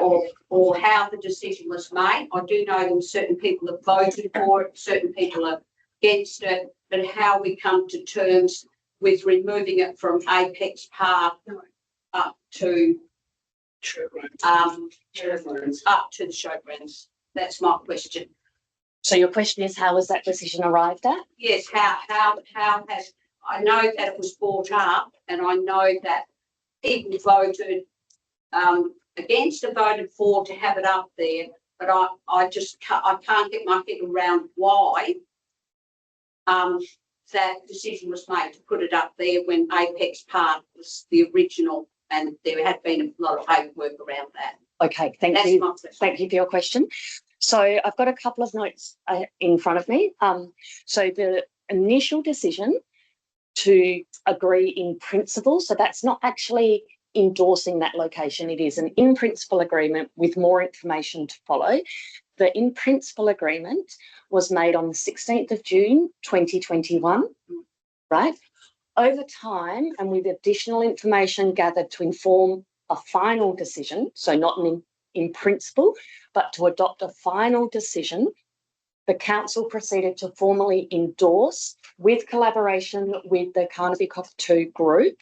or how the decision was made. I do know that certain people have voted for it, certain people are against it, but how we come to terms with removing it from Apex Park up to up to the showgrounds. That's my question. So your question is, how was that decision arrived at? Yes, how has, I know that it was brought up, and I know that people voted against and voted for to have it up there, but I can't get my head around why that decision was made to put it up there when Apex Park was the original, and there had been a lot of paperwork around that. Okay, thank you. Thank you for your question. So I've got a couple of notes in front of me. So the initial decision to agree in principle, so that's not actually endorsing that location. It is an in-principle agreement with more information to follow. The in-principle agreement was made on the 16th of June, 2021, right? Over time, and with additional information gathered to inform a final decision, so not an in principle, but to adopt a final decision, the council proceeded to formally endorse, with collaboration with the Carnaby Cockatoo Group,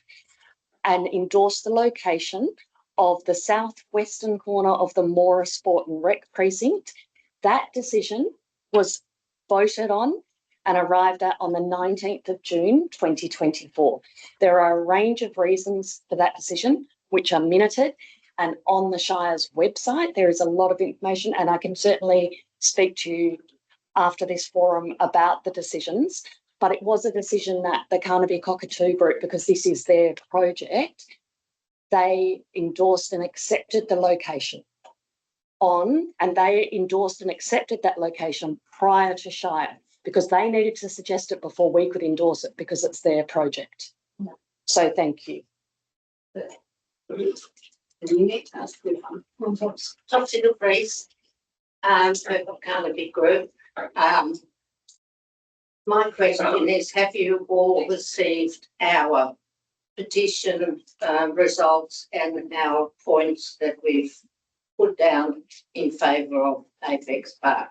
and endorse the location of the southwestern corner of the Moora Sport and Rec precinct. That decision was voted on and arrived at on the 19th of June, 2024. There are a range of reasons for that decision, which are minuted, and on the Shire's website, there is a lot of information, and I can certainly speak to you after this forum about the decisions, but it was a decision that the Carnaby Cockatoo Group, because this is their project, they endorsed and accepted the location and they endorsed and accepted that location prior to Shire, because they needed to suggest it before we could endorse it, because it's their project. So thank you. Topsy Breeze, Carnaby Group. My question is, have you all received our petition results and our points that we've put down in favour of Apex Park?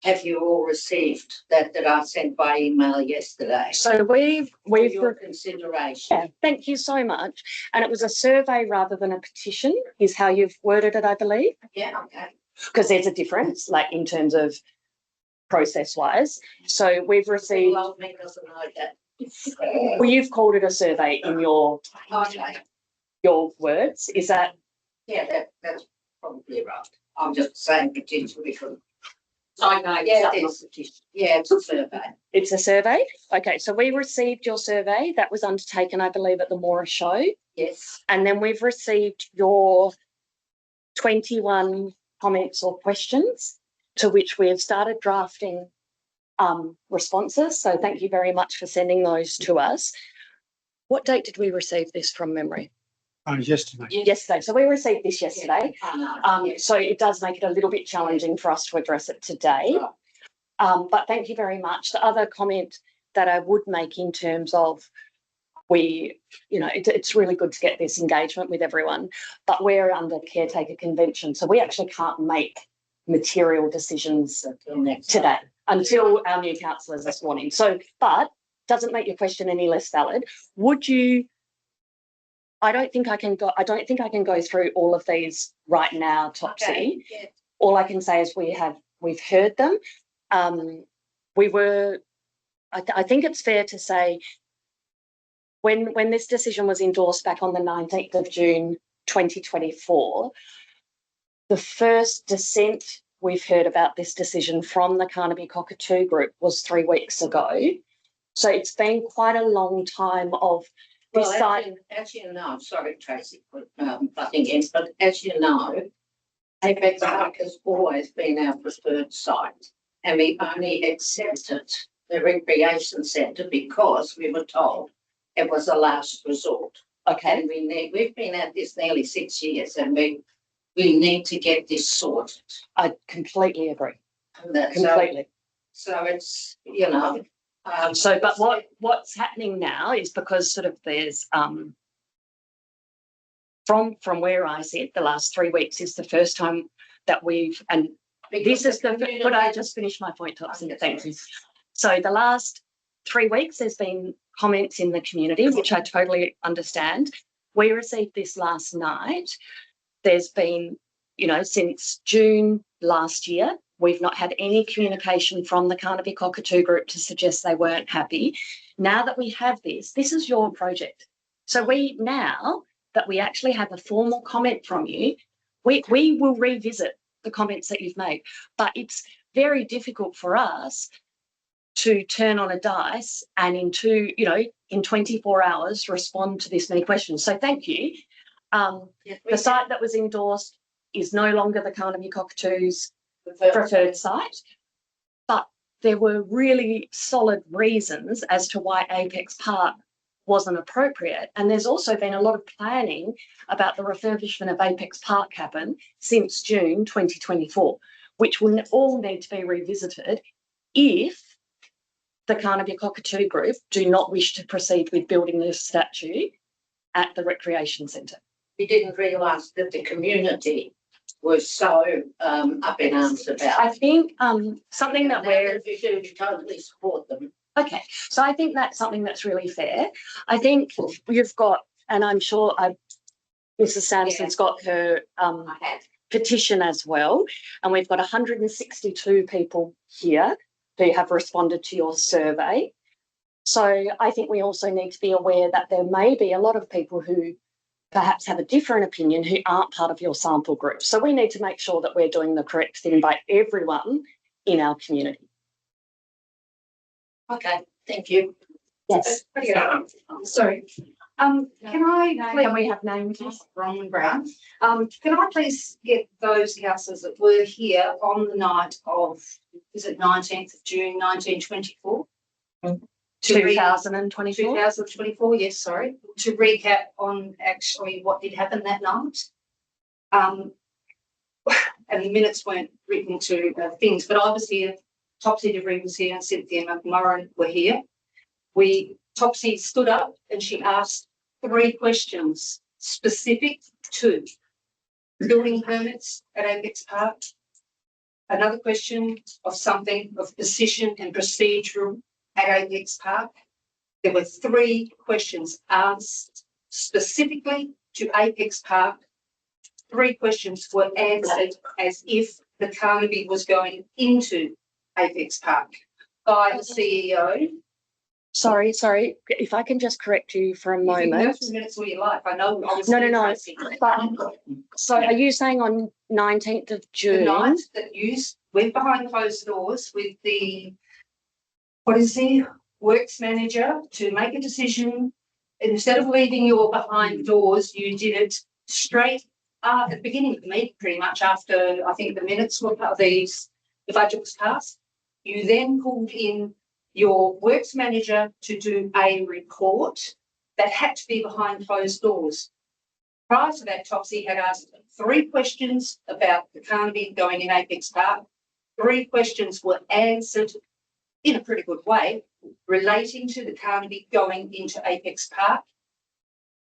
Have you all received that I sent by email yesterday? So we've your consideration. Yeah, thank you so much. And it was a survey rather than a petition, is how you've worded it, I believe. Yeah, okay. Because there's a difference, like in terms of process-wise. So we've received. Well, me doesn't know that. Well, you've called it a survey in your words. Is that? Yeah, that's probably right. I'm just saying petition because. I know. Yeah, it's a survey. It's a survey? Okay, so we received your survey. That was undertaken, I believe, at the Moora show. Yes. And then we've received your 21 comments or questions, to which we have started drafting responses. So thank you very much for sending those to us. What date did we receive this from memory? Yesterday. Yesterday. So we received this yesterday. So it does make it a little bit challenging for us to address it today. But thank you very much. The other comment that I would make in terms of it's really good to get this engagement with everyone, but we're under caretaker convention. So we actually can't make material decisions today until our new councillors are sworn in. So, but doesn't make your question any less valid. Would you? I don't think I can go through all of these right now, Topsy. Okay. Yeah. All I can say is we've heard them. I think it's fair to say when this decision was endorsed back on the 19th of June 2024, the first dissent we've heard about this decision from the Carnaby Cockatoo Group was 3 weeks ago. So it's been quite a long time of this side. As you know, sorry, Tracy, butting in, but as you know, Apex Park has always been our preferred site, and we only accepted the recreation centre because we were told it was a last resort. Okay. And we've been at this nearly 6 years, and we need to get this sorted. I completely agree. Completely. So it's, but what's happening now is because sort of there's from where I sit, the last 3 weeks is the first time that we've, and this is the, could I just finish my point, Topsy? Thank you. So the last 3 weeks, there's been comments in the community, which I totally understand. We received this last night. There's been, you know, since June last year, we've not had any communication from the Carnaby Cockatoo group to suggest they weren't happy. Now that we have this is your project. So now that we actually have a formal comment from you, we will revisit the comments that you've made. But it's very difficult for us to turn on a dice and in 24 hours respond to this many questions. So thank you. The site that was endorsed is no longer the Carnaby Cockatoos preferred site, but there were really solid reasons as to why Apex Park wasn't appropriate. And there's also been a lot of planning about the refurbishment of Apex Park happen since June 2024, which will all need to be revisited if the Carnaby Cockatoo group do not wish to proceed with building this statue at the recreation centre. We didn't realise that the community was so up in arms about. I think something that we do totally support them. Okay, so I think that's something that's really fair. I think you've got, and I'm sure Mrs. Sanderson's got her petition as well, and we've got 162 people here who have responded to your survey. So I think we also need to be aware that there may be a lot of people who perhaps have a different opinion who aren't part of your sample group. So we need to make sure that we're doing the correct thing by everyone in our community. Okay, thank you. Yes. Sorry. Can we have names? Ron Brown. Can I please get those councillors that were here on the night of, is it 19th of June, 1924? 2024? 2024, yes, sorry. To recap on actually what did happen that night. And the minutes weren't written to things, but I was here, Topsy DeVries was here, and Cynthia McMurray were here. Topsy stood up and she asked 3 questions specific to building permits at Apex Park, another question of something of position and procedure at Apex Park. There were 3 questions asked specifically to Apex Park. 3 questions were answered as if the Carnaby was going into Apex Park by the CEO. Sorry. If I can just correct you for a moment. You can go through minutes of your life. I know. No. But, so are you saying on 19th of June? The night that you went behind closed doors with the, works manager to make a decision. Instead of leaving your behind doors, you did it straight at the beginning of the meeting, pretty much after I think the minutes were the budget was passed. You then called in your works manager to do a report that had to be behind closed doors. Prior to that, Topsy had asked 3 questions about the Carnaby going in Apex Park. 3 questions were answered in a pretty good way relating to the Carnaby going into Apex Park.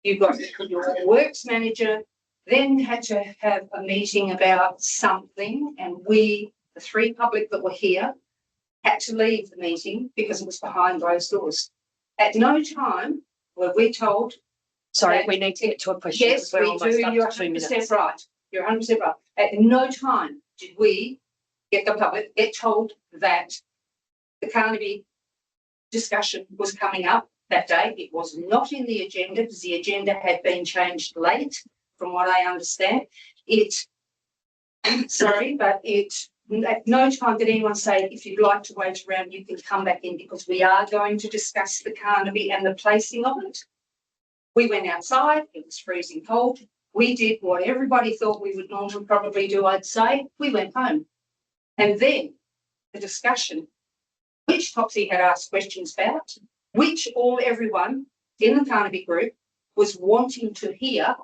You got your works manager then had to have a meeting about something, and we, the 3 public that were here, had to leave the meeting because it was behind closed doors. At no time were we told. Sorry, we need to get to a question. Yes, we do. You're 100% right. You're 100% right. At no time did we get the public get told that the Carnaby discussion was coming up that day. It was not in the agenda because the agenda had been changed late, from what I understand. At no time did anyone say, if you'd like to wait around, you can come back in because we are going to discuss the Carnaby and the placing of it. We went outside, it was freezing cold. We did what everybody thought we would normally probably do, I'd say. We went home. And then the discussion, which Topsy had asked questions about, which everyone in the Carnaby group was wanting to hear,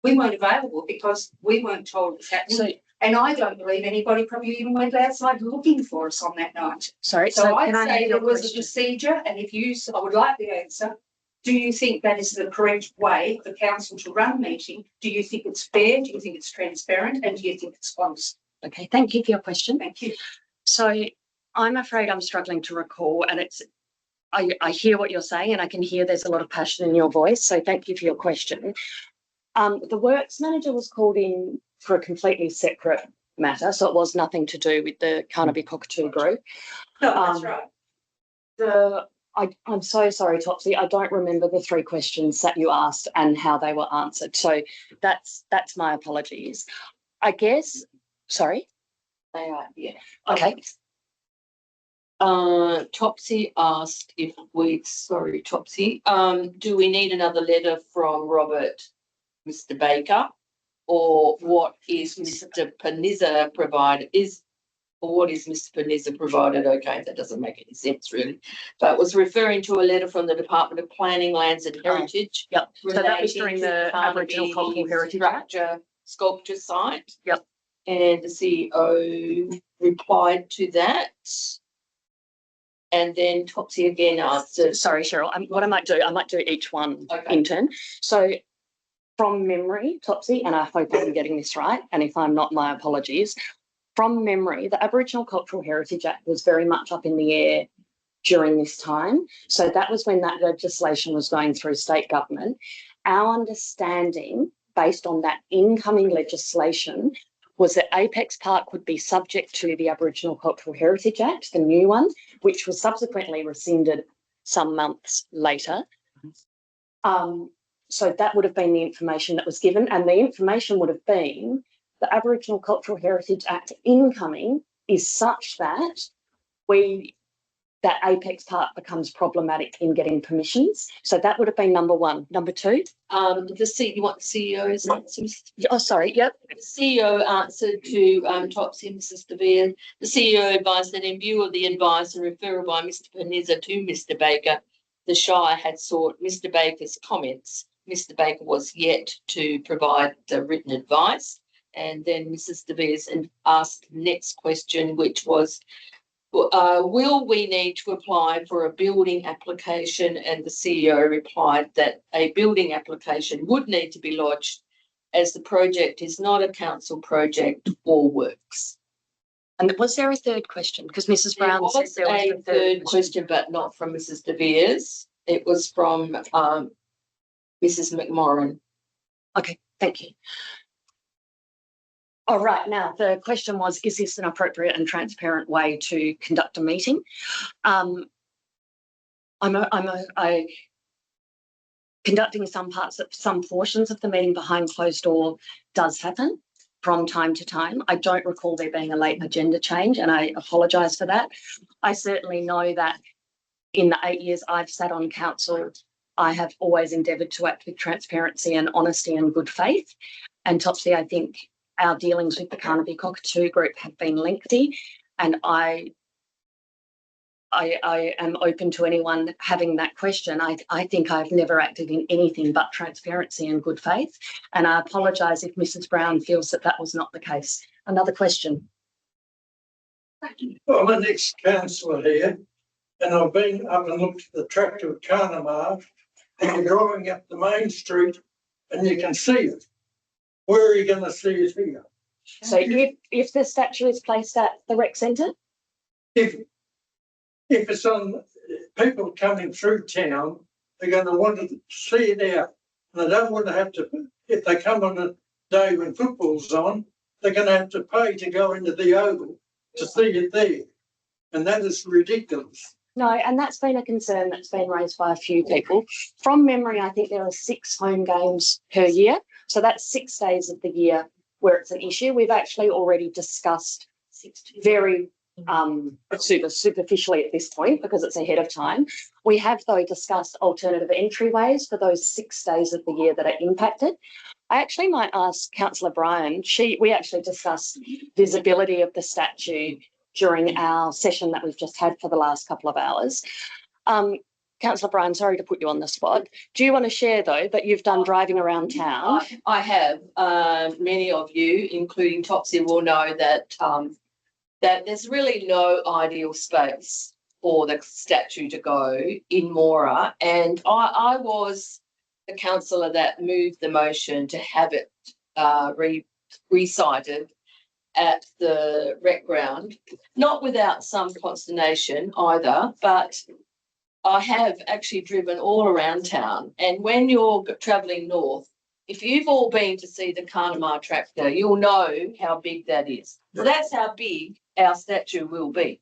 we weren't available because we weren't told it was happening. And I don't believe anybody probably even went outside looking for us on that night. Sorry. So I'd say there was a procedure, and I would like the answer. Do you think that is the correct way for council to run a meeting? Do you think it's fair? Do you think it's transparent? And do you think it's honest? Okay, thank you for your question. Thank you. So I'm afraid I'm struggling to recall, and I hear what you're saying, and I can hear there's a lot of passion in your voice. So thank you for your question. The works manager was called in for a completely separate matter, so it was nothing to do with the Carnaby Cockatoo group. No, that's right. I'm so sorry, Topsy. I don't remember the 3 questions that you asked and how they were answered. So that's my apologies. I guess. Sorry. They are, yeah. Okay. Topsy asked if Topsy, do we need another letter from Robert, Mr. Baker, or what is Mr. Panizza provided? What is Mr. Panizza provided? Okay, that doesn't make any sense really. But was referring to a letter from the Department of Planning, Lands and Heritage. Yep. So that was relating during to the Carnaby Aboriginal Cultural Heritage Act. sculpture site. Yep. And the CEO replied to that. And then Topsy again answered. Sorry, Cheryl. What I might do each one Okay. in turn. So from memory, Topsy, and I hope I'm getting this right, and if I'm not, my apologies. From memory, the Aboriginal Cultural Heritage Act was very much up in the air during this time. So that was when that legislation was going through state government. Our understanding, based on that incoming legislation, was that Apex Park would be subject to the Aboriginal Cultural Heritage Act, the new one, which was subsequently rescinded some months later. So that would have been the information that was given, and the information would have been the Aboriginal Cultural Heritage Act incoming is such that Apex Park becomes problematic in getting permissions. So that would have been number 1. Number 2, You want the CEO's answer? oh sorry, yep. The CEO answered to Topsy and Mrs. DeVere. The CEO advised that in view of the advice and referral by Mr. Panizza to Mr. Baker, the Shire had sought Mr. Baker's comments. Mr. Baker was yet to provide the written advice. And then Mrs. DeVere asked the next question, which was, will we need to apply for a building application? And the CEO replied that a building application would need to be lodged as the project is not a council project or works. And was there a third question? Because Mrs. Brown said there was a third question, but not from Mrs. DeVere's. It was from Mrs. McMorrin. Okay, thank you. All right, now the question was, is this an appropriate and transparent way to conduct a meeting? Conducting some portions of the meeting behind closed door does happen from time to time. I don't recall there being a late agenda change, and I apologise for that. I certainly know that in the 8 years I've sat on council, I have always endeavoured to act with transparency and honesty and good faith. And Topsy, I think our dealings with the Carnaby Cockatoo group have been lengthy, and I am open to anyone having that question. I think I've never acted in anything but transparency and good faith, and I apologise if Mrs. Brown feels that that was not the case. Another question. I'm an ex-councillor here, and I've been up and looked at the tract of Carnamar, and you're driving up the main street and you can see it. Where are you going to see it here? So if the statue is placed at the rec centre? If it's on, people coming through town, they're going to want to see it out. And they don't want to have to, if they come on a day when football's on, they're going to have to pay to go into the Oval to see it there. And that is ridiculous. No, and that's been a concern that's been raised by a few people. From memory, I think there are 6 home games per year. So that's 6 days of the year where it's an issue. We've actually already discussed very superficially at this point because it's ahead of time. We have, though, discussed alternative entryways for those 6 days of the year that are impacted. I actually might ask Councillor Bryan. We actually discussed visibility of the statue during our session that we've just had for the last couple of hours. Councillor Bryan, sorry to put you on the spot. Do you want to share, though, that you've done driving around town? I have. Many of you, including Topsy, will know that that there's really no ideal space for the statue to go in Moora, and I was the councillor that moved the motion to have it recited at the rec ground, not without some consternation either, but I have actually driven all around town, and when you're travelling north, if you've all been to see the Carnamar tractor, you'll know how big that is. So that's how big our statue will be.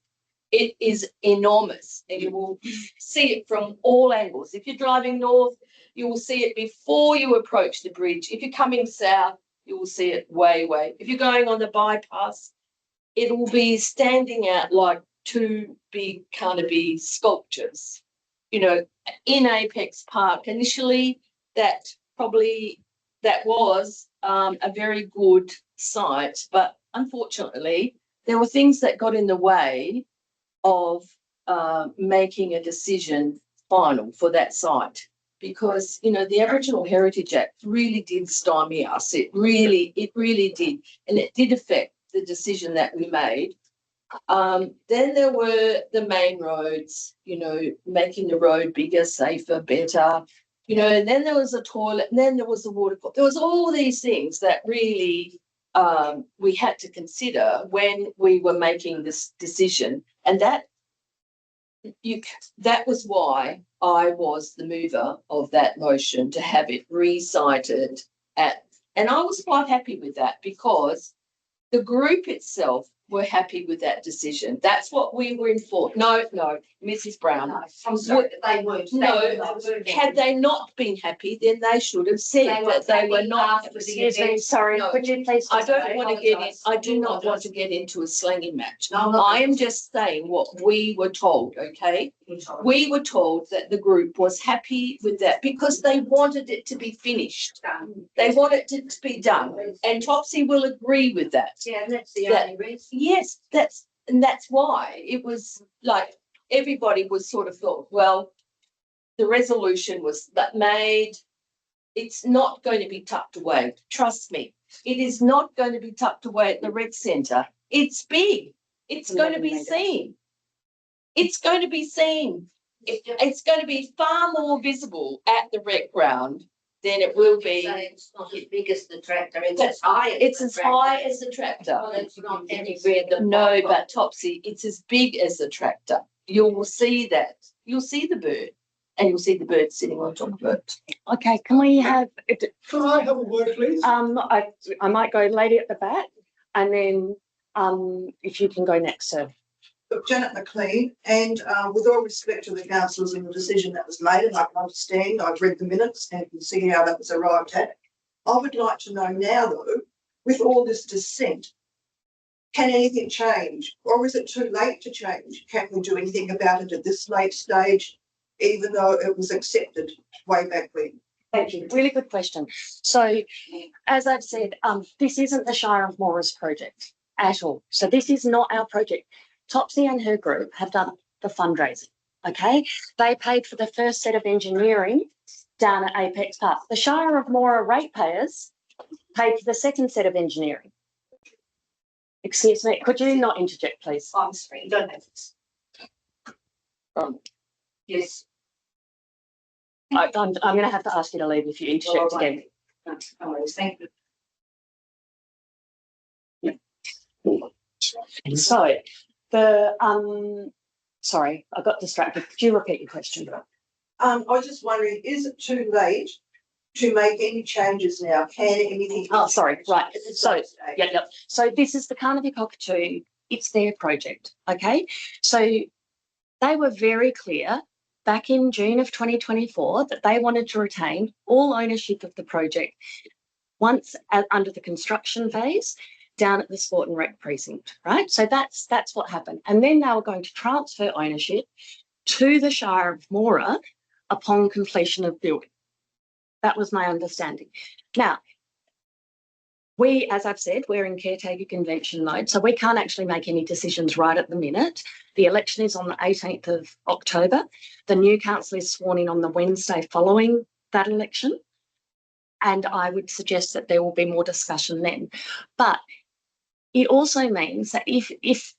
It is enormous, and you will see it from all angles. If you're driving north, you will see it before you approach the bridge. If you're coming south, you will see it way. If you're going on the bypass, it will be standing out like two big Carnaby sculptures. You know, in Apex Park, initially that was a very good site, but unfortunately there were things that got in the way of making a decision final for that site, because, you know, the Aboriginal Heritage Act really did stymie us. It really did, and it did affect the decision that we made. Then there were the main roads, you know, making the road bigger, safer, better, you know, and then there was a toilet, and then there was the water. There was all these things that really we had to consider when we were making this decision, and that was why I was the mover of that motion to have it recited and I was quite happy with that, because the group itself were happy with that decision. That's what we were informed. No, Mrs. Brown. I'm sorry, they weren't. Had they not been happy, then they should have said that they were not. Excuse me, sorry, No, could you please? I don't want to get in. I do not want to get into a slanging match. No, I am just saying what we were told, okay? We were told that the group was happy with that because they wanted it to be finished. They wanted it to be done. And Topsy will agree with that. Yeah, and that's the only reason. Yes, that's why it was like everybody was sort of thought, well, the resolution was that made. It's not going to be tucked away. Trust me, it is not going to be tucked away at the rec centre. It's big. It's going to be seen. It's going to be seen. It's going to be far more visible at the rec ground than it will be. It's not as big as the tractor. It's as high. It's as high as the tractor. Well, it's not anywhere. No, but Topsy, it's as big as the tractor. You will see that. You'll see the bird, and you'll see the bird sitting on top of it. Okay, can we have it? Can I have a word, please? I might go lady at the back, and then if you can go next, sir. Look, Janet McLean, and with all respect to the councillors and the decision that was made, and I can understand, I've read the minutes and can see how that was arrived at. I would like to know now, though, with all this dissent, can anything change, or is it too late to change? Can we do anything about it at this late stage, even though it was accepted way back when? Thank you. Really good question. So, as I've said, this isn't the Shire of Moora's project at all. So this is not our project. Topsy and her group have done the fundraising, okay? They paid for the first set of engineering down at Apex Park. The Shire of Moora ratepayers paid for the second set of engineering. Excuse me, could you not interject, please? I'm sorry, you don't have this. Yes. I'm going to have to ask you to leave if you interject again. No worries, thank you. So, sorry, I got distracted. Could you repeat your question? I was just wondering, is it too late to make any changes now? Can anything? Oh, sorry, right. At this So, late stage? Yep. So this is the Carnaby Cockatoo. It's their project, okay? So they were very clear back in June of 2024 that they wanted to retain all ownership of the project once under the construction phase down at the Sport and Rec precinct, right? So that's what happened. And then they were going to transfer ownership to the Shire of Moora upon completion of building. That was my understanding. Now, we, as I've said, we're in caretaker convention mode, so we can't actually make any decisions right at the minute. The election is on the 18th of October. The new council is sworn in on the Wednesday following that election. And I would suggest that there will be more discussion then. But it also means that if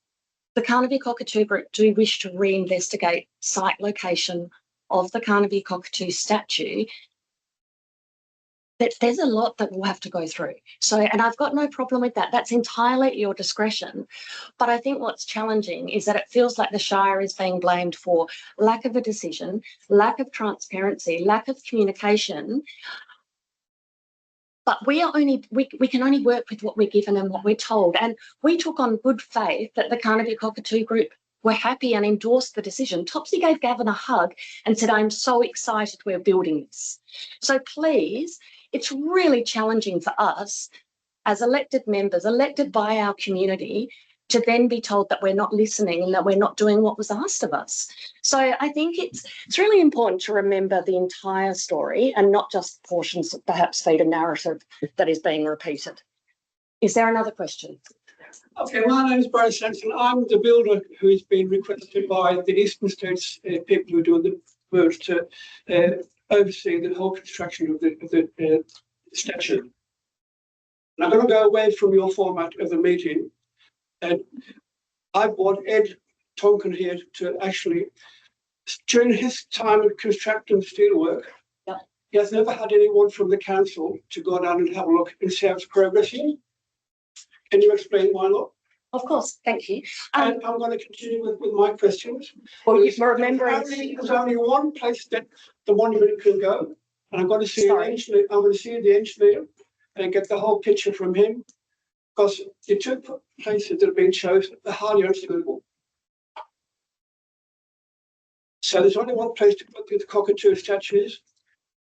The Carnaby Cockatoo Group do wish to reinvestigate site location of the Carnaby Cockatoo statue. But there's a lot that we'll have to go through. So, and I've got no problem with that. That's entirely at your discretion. But I think what's challenging is that it feels like the Shire is being blamed for lack of a decision, lack of transparency, lack of communication. But we can only work with what we're given and what we're told. And we took on good faith that the Carnaby Cockatoo Group were happy and endorsed the decision. Topsy gave Gavin a hug and said, I'm so excited we're building this. So please, it's really challenging for us as elected members, elected by our community, to then be told that we're not listening and that we're not doing what was asked of us. So I think it's really important to remember the entire story and not just portions that perhaps feed a narrative that is being repeated. Is there another question? Okay, my name is Barry Sanson. I'm the builder who has been requested by the Eastern States people who are doing the work to oversee the whole construction of the statue. And I'm going to go away from your format of the meeting. And I brought Ed Tonkin here to actually, during his time of constructing steelwork, he has never had anyone from the council to go down and have a look and see how it's progressing. Can you explain why not? Of course, thank you. And I'm going to continue with my questions. Well, you're remembering. There's only one place that the monument can go, and I'm going to see the engineer. I'm going to see the engineer and get the whole picture from him, because the two places that have been chosen are highly unsuitable. So there's only one place to put the cockatoo statues.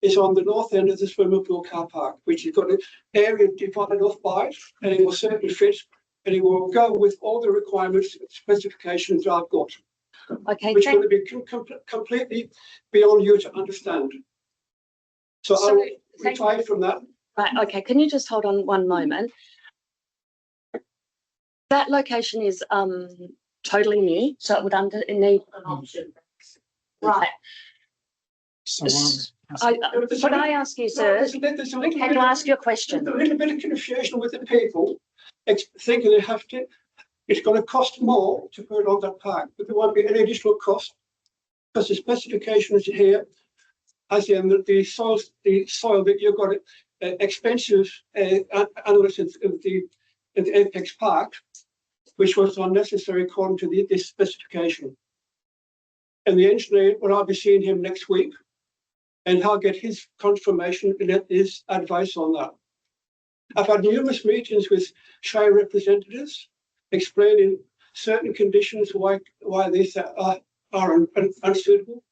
Is on the north end of the swimming pool car park, which has got an area divided off by it, and it will certainly fit, and it will go with all the requirements, specifications I've got. Okay, which is going to be completely beyond you to understand. So I'll retire from that. Right, okay, can you just hold on one moment? That location is totally new, so it would need an option. Right. Could I ask you, sir, can you ask your question? A little bit of confusion with the people, thinking they have to, it's going to cost more to put it on that park, but there won't be any additional cost, because the specifications here, as in the soil that you've got, expensive analysis of the Apex Park, which was unnecessary according to this specification. And the engineer, well, I'll be seeing him next week, and I'll get his confirmation and his advice on that. I've had numerous meetings with Shire representatives explaining certain conditions why these are unsuitable,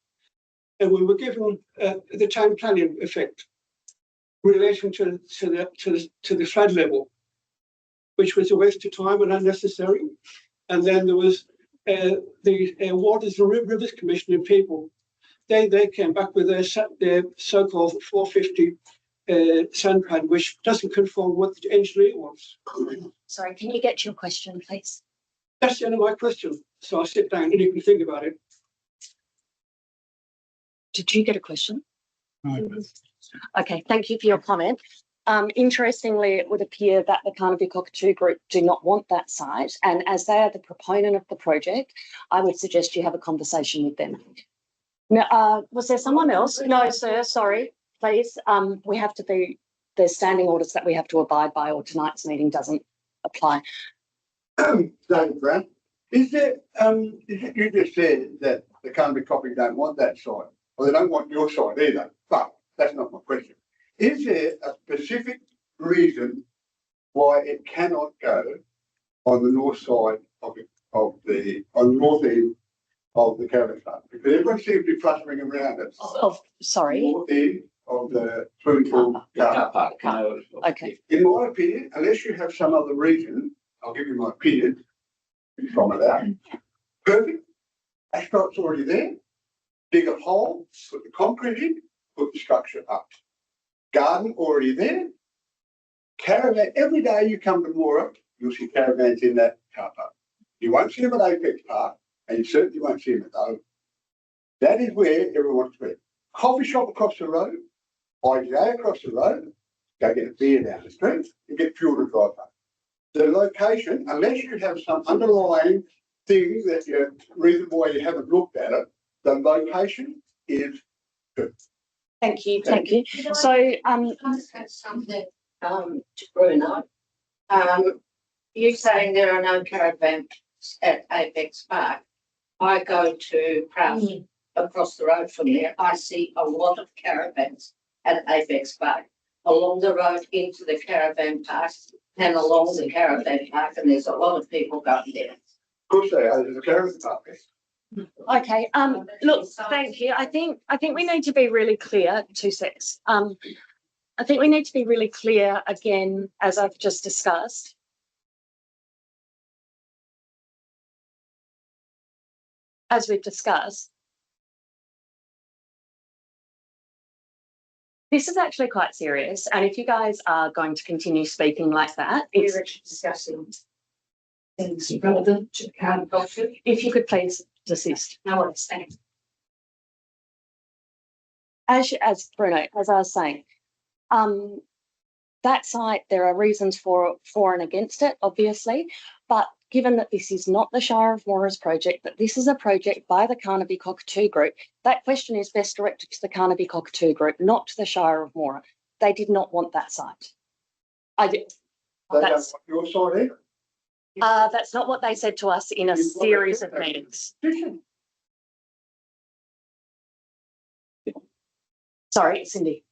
and we were given the town planning effect in relation to the flood level, which was a waste of time and unnecessary. And then there was the Waters and Rivers Commission and people. They came back with their so-called 450 sand pad, which doesn't conform with the engineer wants. Sorry, can you get to your question, please? That's the end of my question. So I'll sit down and you can think about it. Did you get a question? No. Okay, thank you for your comment. Interestingly, it would appear that the Carnaby Cockatoo Group do not want that site, and as they are the proponent of the project, I would suggest you have a conversation with them. Now, was there someone else? No, sir, sorry, please. We have to be, there's standing orders that we have to abide by, or tonight's meeting doesn't apply. David Brown, is there, you just said that the Carnaby Cockatoo don't want that site, or they don't want your site either, but that's not my question. Is there a specific reason why it cannot go on the north side on the north end of the caravan park? Because everyone seems to be clustering around it. Sorry. North end of the swimming pool car park. Okay. In my opinion, unless you have some other reason, I'll give you my opinion from it out. Perfect. Asphalt's already there. Dig a hole, put the concrete in, put the structure up. Garden already there. Caravan, every day you come to Moora, you'll see caravans in that car park. You won't see them at Apex Park, and you certainly won't see them at home. That is where everyone wants to be. Coffee shop across the road, IGA across the road, go get a beer down the street and get fuel to drive home. The location, unless you have some underlying thing that you, reason why you haven't looked at it, the location is Thank you, thank you. So, I just have something, to Bruno. You saying there are no caravans at Apex Park. I go to Prout across the road from there. I see a lot of caravans at Apex Park, along the road into the caravan park and along the caravan park, and there's a lot of people going there. Of course they are, there's a caravan park there. okay, look, thank you. I think we need to be really clear, 2 secs. I think we need to be really clear again, as I've just discussed. As we've discussed, this is actually quite serious. And if you guys are going to continue speaking like that, it's We're actually discussing things relevant to the current culture. if you could please desist. No worries, thank you. As Bruno, as I was saying, that site, there are reasons for and against it, obviously, but given that this is not the Shire of Moora's project, that this is a project by the Carnaby Cockatoo Group, that question is best directed to the Carnaby Cockatoo Group, not to the Shire of Moora. They did not want that site. They don't want your side either. That's not what they said to us in a series of meetings. Sorry, Cindy.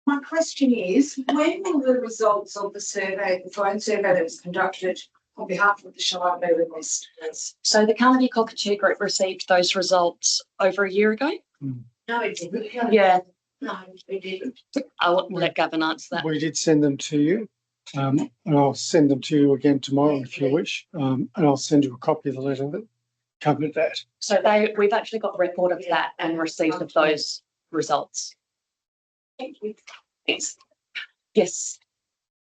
My question is, when will the results of the survey, the phone survey that was conducted on behalf of the Shire be released? So the Carnaby Cockatoo Group received those results over a year ago. No, it didn't. Yeah, No, we didn't. I'll let Gavin answer that. We did send them to you, and I'll send them to you again tomorrow if you wish, and I'll send you a copy of the letter that covered that. So we've actually got record of that and receipt of those results. Thank you. Yes. Yes.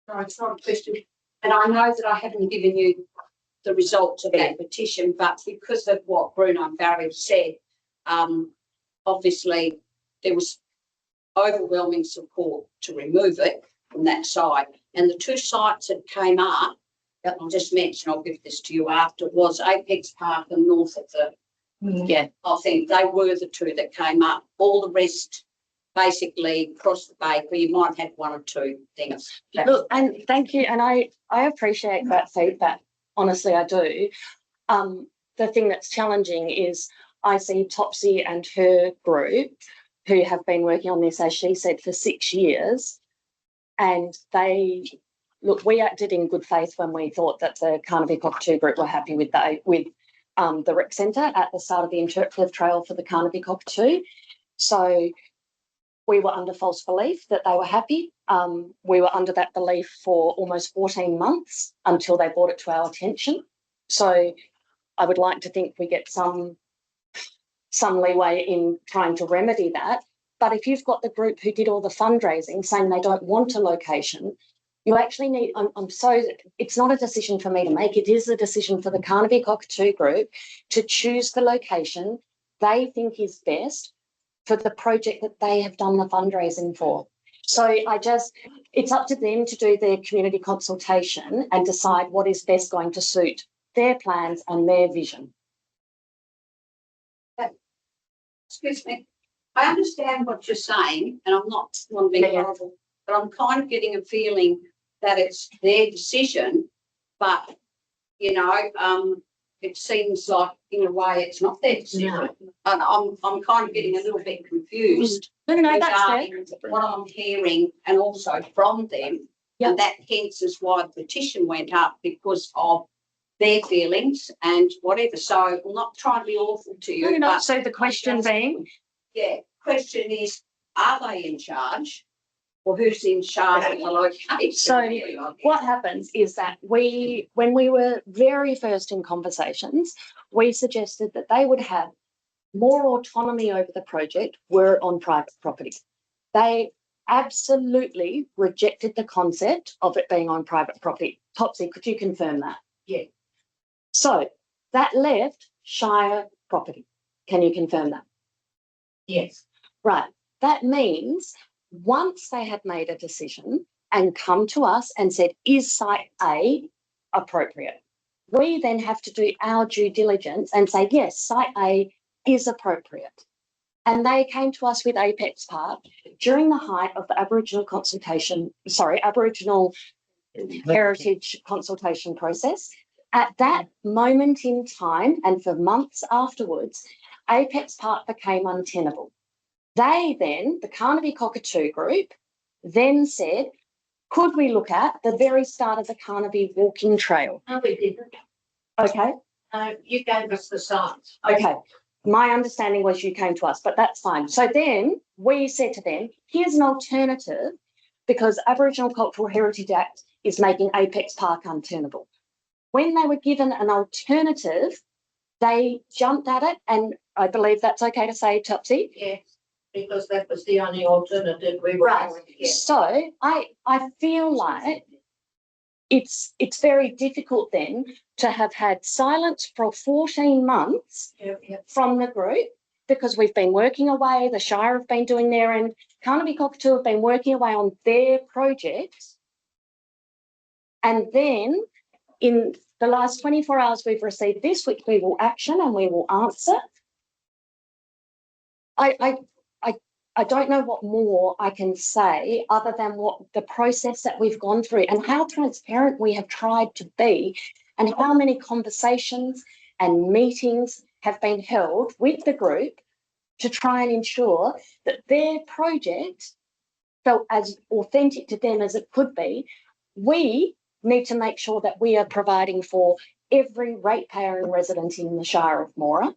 No, it's not a question. And I know that I haven't given you the results of that petition, but because of what Bruno and Barry said, obviously there was overwhelming support to remove it from that site. And the 2 sites that came up, that I'll just mention, I'll give this to you after, was Apex Park and north of the, Yeah. I think they were the 2 that came up. All the rest basically across the bay, where you might have had 1 or 2 things. Look, and thank you. And I appreciate that feedback. Honestly, I do. The thing that's challenging is I see Topsy and her group who have been working on this, as she said, for 6 years. And we acted in good faith when we thought that the Carnaby Cockatoo Group were happy with the rec centre at the start of the interpretive trail for the Carnaby Cockatoo. So we were under false belief that they were happy. We were under that belief for almost 14 months until they brought it to our attention. So I would like to think we get some leeway in trying to remedy that. But if you've got the group who did all the fundraising saying they don't want a location, you actually need, it's not a decision for me to make. It is a decision for the Carnaby Cockatoo Group to choose the location they think is best for the project that they have done the fundraising for. So it's up to them to do their community consultation and decide what is best going to suit their plans and their vision. Excuse me. I understand what you're saying, and I'm not want to be horrible, but I'm kind of getting a feeling that it's their decision, but it seems like in a way it's not their decision. No. And I'm kind of getting a little bit confused. No, that's fair. What I'm hearing, and also from them, and that hence is why the petition went up, because of their feelings and whatever. So I'm not trying to be awful to you. No. But So the question being, question is, are they in charge, or who's in charge of the location? So what happens is that when we were very first in conversations, we suggested that they would have more autonomy over the project were it on private property. They absolutely rejected the concept of it being on private property. Topsy, could you confirm that? Yeah. So that left Shire property. Can you confirm that? Yes. Right. That means once they had made a decision and come to us and said, is site A appropriate? we then have to do our due diligence and say, yes, site A is appropriate. And they came to us with Apex Park during the height of the Aboriginal heritage consultation process. At that moment in time, and for months afterwards, Apex Park became untenable. They then, the Carnaby Cockatoo Group, then said, could we look at the very start of the Carnaby walking trail? No, we didn't. Okay. No, you gave us the signs. Okay. My understanding was you came to us, but that's fine. So then we said to them, here's an alternative, because Aboriginal Cultural Heritage Act is making Apex Park untenable. When they were given an alternative, they jumped at it, and I believe that's okay to say, Topsy. Yes, because that was the only alternative we were going to get. So I feel like it's very difficult then to have had silence for 14 months from the group, because we've been working away, the Shire have been doing their end, Carnaby Cockatoo have been working away on their projects. And then in the last 24 hours, we've received this, which we will action and we will answer. I don't know what more I can say other than what the process that we've gone through and how transparent we have tried to be, and how many conversations and meetings have been held with the group to try and ensure that their project felt as authentic to them as it could be. We need to make sure that we are providing for every ratepayer and resident in the Shire of Moora.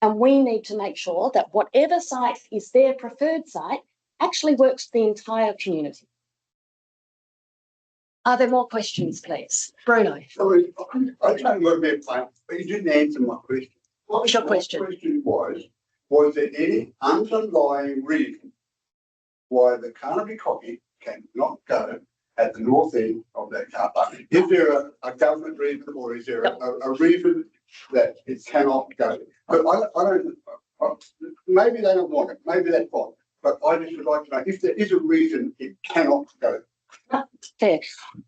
And we need to make sure that whatever site is their preferred site actually works for the entire community. Are there more questions, please? Bruno. Sorry, I don't want to be a pain, but you didn't answer my question. What was your question? My question was there any underlying reason why the Carnaby Cocky cannot go at the north end of that car park? Is there a government reason, or is there a reason that it cannot go? But I don't, maybe they don't want it, maybe that's fine. But I just would like to know if there is a reason it cannot go. Fair.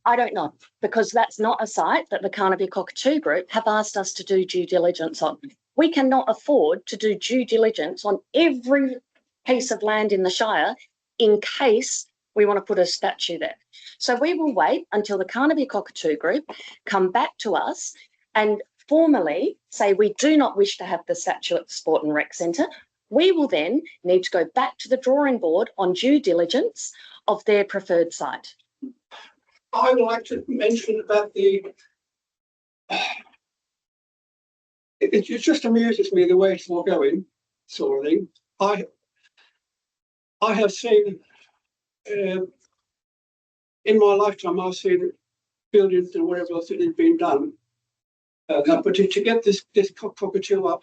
I don't know, because that's not a site that the Carnaby Cockatoo Group have asked us to do due diligence on. We cannot afford to do due diligence on every piece of land in the Shire in case we want to put a statue there. So we will wait until the Carnaby Cockatoo Group come back to us and formally say we do not wish to have the statue at the Sport and Rec Centre. We will then need to go back to the drawing board on due diligence of their preferred site. I would like to mention about the, it just amuses me the way it's all going, sort of thing. I have seen, in my lifetime, I've seen buildings and whatever else that has been done. But to get this cockatoo up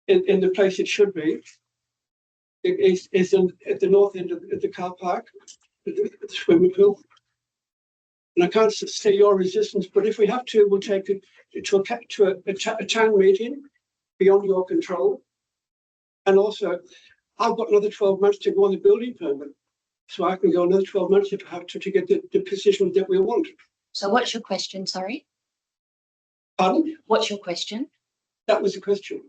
in the place it should be, it is at the north end of the car park, the swimming pool. And I can't see your resistance, but if we have to, we'll take it to a town meeting beyond your control. And also, I've got another 12 months to go on the building permit, so I can go another 12 months if I have to get the position that we want. So what's your question, sorry? Pardon? What's your question? That was the question.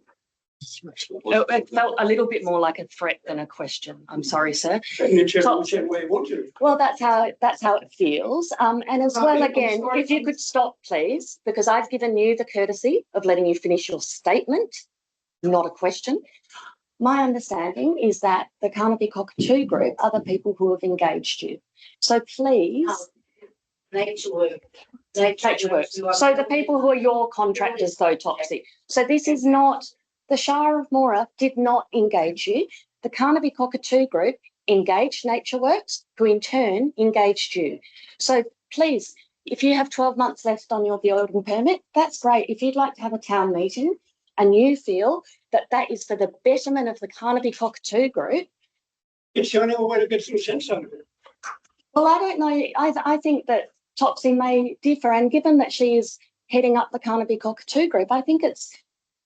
It felt a little bit more like a threat than a question. I'm sorry, sir. Whichever way you want to. Well, that's how it feels. And as well, again, if you could stop, please, because I've given you the courtesy of letting you finish your statement, not a question. My understanding is that the Carnaby Cockatoo Group are the people who have engaged you. So please. Nature work. Nature works. So the people who are your contractors, though, Topsy. So this is not, the Shire of Moora did not engage you. The Carnaby Cockatoo Group engaged Nature Works, who in turn engaged you. So please, if you have 12 months left on your building permit, that's great. If you'd like to have a town meeting and you feel that that is for the betterment of the Carnaby Cockatoo Group. It's the only way to get some sense out of it. Well, I don't know. I think that Topsy may differ, and given that she is heading up the Carnaby Cockatoo Group, I think it's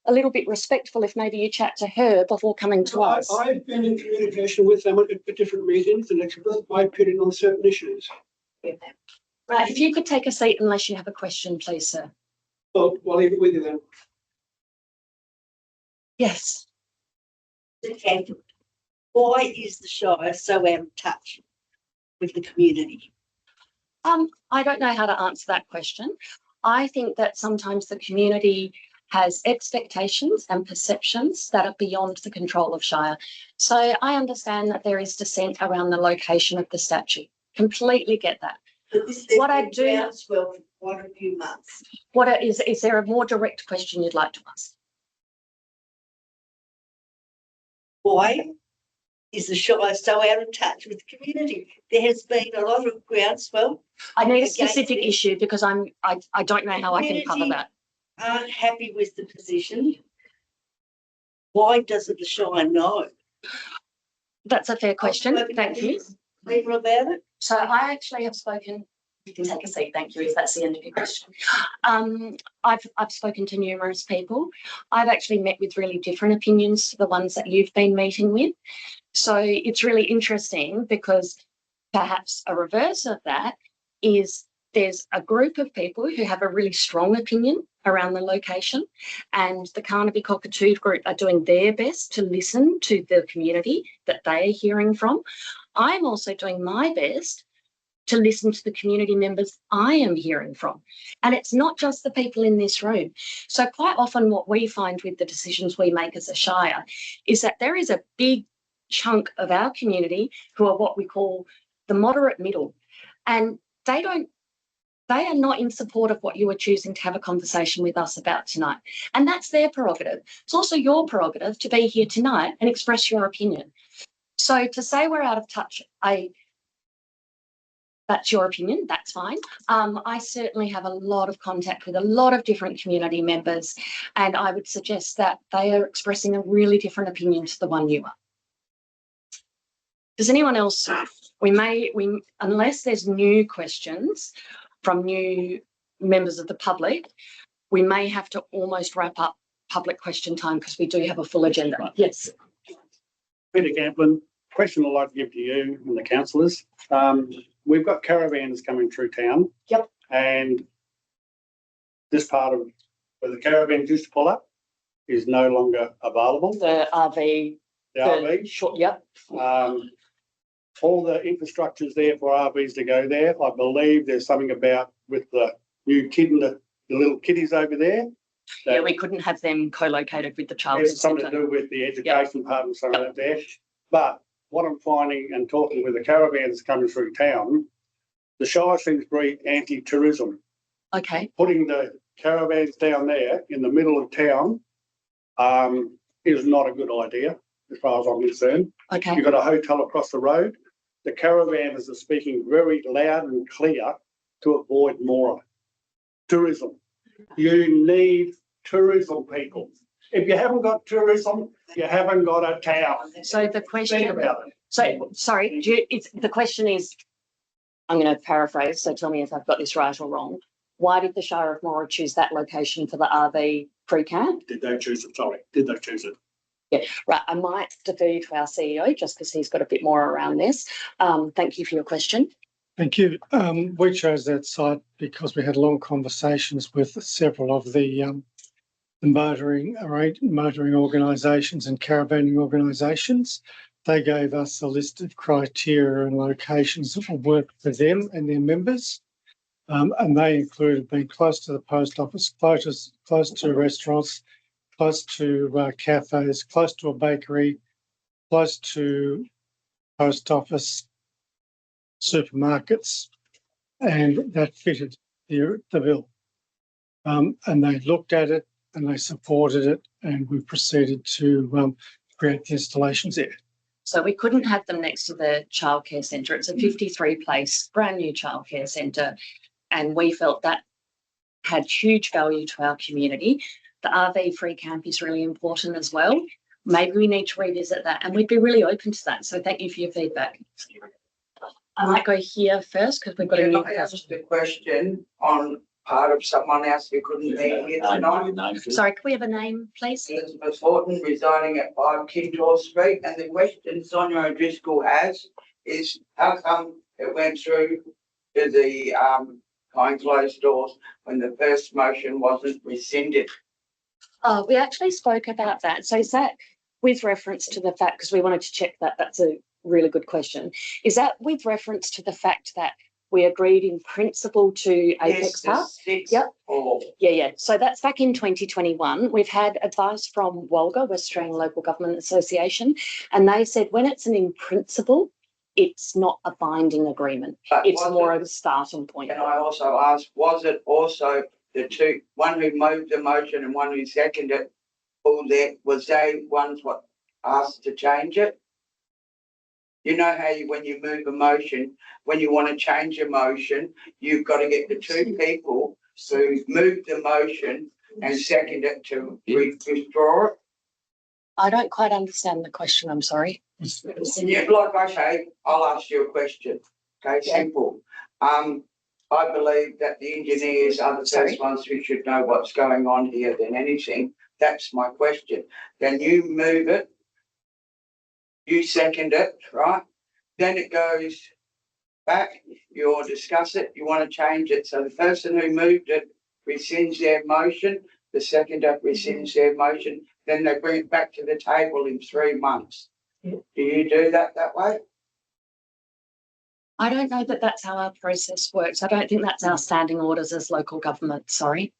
a little bit respectful if maybe you chat to her before coming to us. I've been in communication with them at different meetings and expressed my opinion on certain issues. Right, if you could take a seat unless you have a question, please, sir. Well, I'll leave it with you then. Yes. Why is the Shire so out of touch with the community? I don't know how to answer that question. I think that sometimes the community has expectations and perceptions that are beyond the control of Shire. So I understand that there is dissent around the location of the statue. Completely get that. But this, What I do- groundswell for quite a few months. Is there a more direct question you'd like to ask? Why is the Shire so out of touch with the community? There has been a lot of groundswell. I need a Against specific it. issue because I don't know how I can cover Community- that. Aren't happy with the position. Why doesn't the Shire know? That's a fair question. Thank you. People about it? So I actually have spoken, you can take a seat, thank you, if that's the end of your question. I've spoken to numerous people. I've actually met with really different opinions to the ones that you've been meeting with. So it's really interesting because perhaps a reverse of that is there's a group of people who have a really strong opinion around the location, and the Carnaby Cockatoo group are doing their best to listen to the community that they are hearing from. I'm also doing my best to listen to the community members I am hearing from. And it's not just the people in this room. So quite often what we find with the decisions we make as a Shire is that there is a big chunk of our community who are what we call the moderate middle. And they are not in support of what you are choosing to have a conversation with us about tonight. And that's their prerogative. It's also your prerogative to be here tonight and express your opinion. So to say we're out of touch, that's your opinion, that's fine. I certainly have a lot of contact with a lot of different community members, and I would suggest that they are expressing a really different opinion to the one you are. Does anyone else, unless there's new questions from new members of the public, we may have to almost wrap up public question time because we do have a full agenda. Right. Yes. Peter Gamplin, question I'd like to give to you and the councillors. We've got caravans coming through town. Yep. And this part of where the caravans used to pull up is no longer available. The RV. The RVs. Short, yep. All the infrastructure's there for RVs to go there. I believe there's something about with the new kid and the little kiddies over there. Yeah, we couldn't have them co-located with the childcare There's something to centre. do with the education part and something like that. But what I'm finding and talking with the caravans coming through town, the Shire seems to be anti-tourism. Okay, Putting the caravans down there in the middle of town is not a good idea, as far as I'm concerned. okay. You've got a hotel across the road. The caravanners are speaking very loud and clear to avoid Moora. Tourism. You need tourism, people. If you haven't got tourism, you haven't got a town. So the Think question, about it. so sorry, the question is, I'm going to paraphrase, so tell me if I've got this right or wrong. Why did the Shire of Moora choose that location for the RV pre-camp? Did they choose it? Sorry, did they choose it? Yeah, right. I might defer you to our CEO just because he's got a bit more around this. Thank you for your question. Thank you. We chose that site because we had long conversations with several of the motoring organisations and caravanning organisations. They gave us a list of criteria and locations that will work for them and their members. And they included being close to the post office, close to restaurants, close to cafes, close to a bakery, close to post office, supermarkets, and that fitted the bill. And they looked at it and they supported it, and we proceeded to create the installations there. So we couldn't have them next to the childcare centre. It's a 53-place brand new childcare centre, and we felt that had huge value to our community. The RV free camp is really important as well. Maybe we need to revisit that, and we'd be really open to that. So thank you for your feedback. I might go here first because we've got a new I asked a question on part of someone else who couldn't be here tonight. Sorry, can we have a name, please? Elizabeth Horton residing at 5 Kintore Street, and the question Sonia O'Driscoll has is how come it went through to the behind closed doors when the first motion wasn't rescinded? We actually spoke about that. So is that with reference to the fact, because we wanted to check that, that's a really good question. Is that with reference to the fact that we agreed in principle to Apex Park? Yep. Yeah. So that's back in 2021. We've had advice from WOLGA, West Australian Local Government Association, and they said when it's an in principle, it's not a binding agreement. But it's more of a starting point. Can I also ask, was it also the two, one who moved the motion and one who seconded it, was they ones what asked to change it? You know how when you move a motion, when you want to change a motion, you've got to get the two people who moved the motion and second it to withdraw it. I don't quite understand the question, I'm sorry. Yeah, like I say, I'll ask you a question. Okay, simple. I believe that the engineers are the first ones who should know what's going on here than anything. That's my question. Then you move it, you second it, right? Then it goes back, you'll discuss it, you want to change it. So the person who moved it rescinds their motion, the seconder rescinds their motion, then they bring it back to the table in 3 months. Do you do that way? I don't know that that's how our process works. I don't think that's our standing orders as local government, sorry.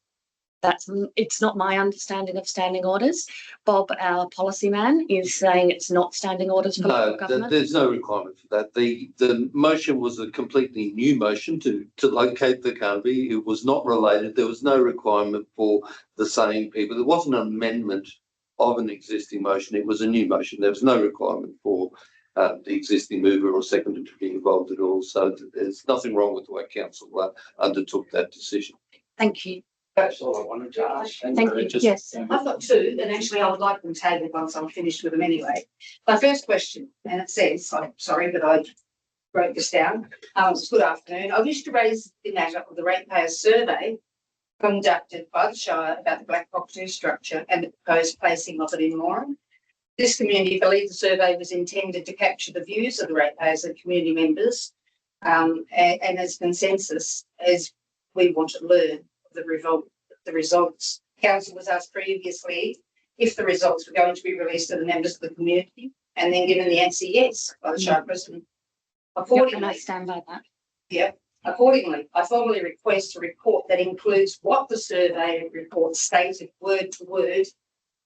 It's not my understanding of standing orders. Bob, our policy man, is saying it's not standing orders for local government. There's no requirement for that. The motion was a completely new motion to locate the country. It was not related. There was no requirement for the same people. There wasn't an amendment of an existing motion. It was a new motion. There was no requirement for the existing mover or seconder to be involved at all. So there's nothing wrong with the way council undertook that decision. Thank you. That's all I wanted to ask. Thank you. Yes. I've got two, and actually I would like them tabled once I'm finished with them anyway. My first question, and it says, I'm sorry, but I wrote this down. Good afternoon. I wish to raise the matter of the ratepayer survey conducted by the Shire about the Black Cockatoo structure and the proposed placing of it in Moora. This community believes the survey was intended to capture the views of the ratepayers and community members, and as consensus, as we want to learn the results. Council was asked previously if the results were going to be released to the members of the community, and then given the answer yes by the Shire President. Accordingly, I stand by that. Yep. Accordingly, I formally request a report that includes what the survey report stated word to word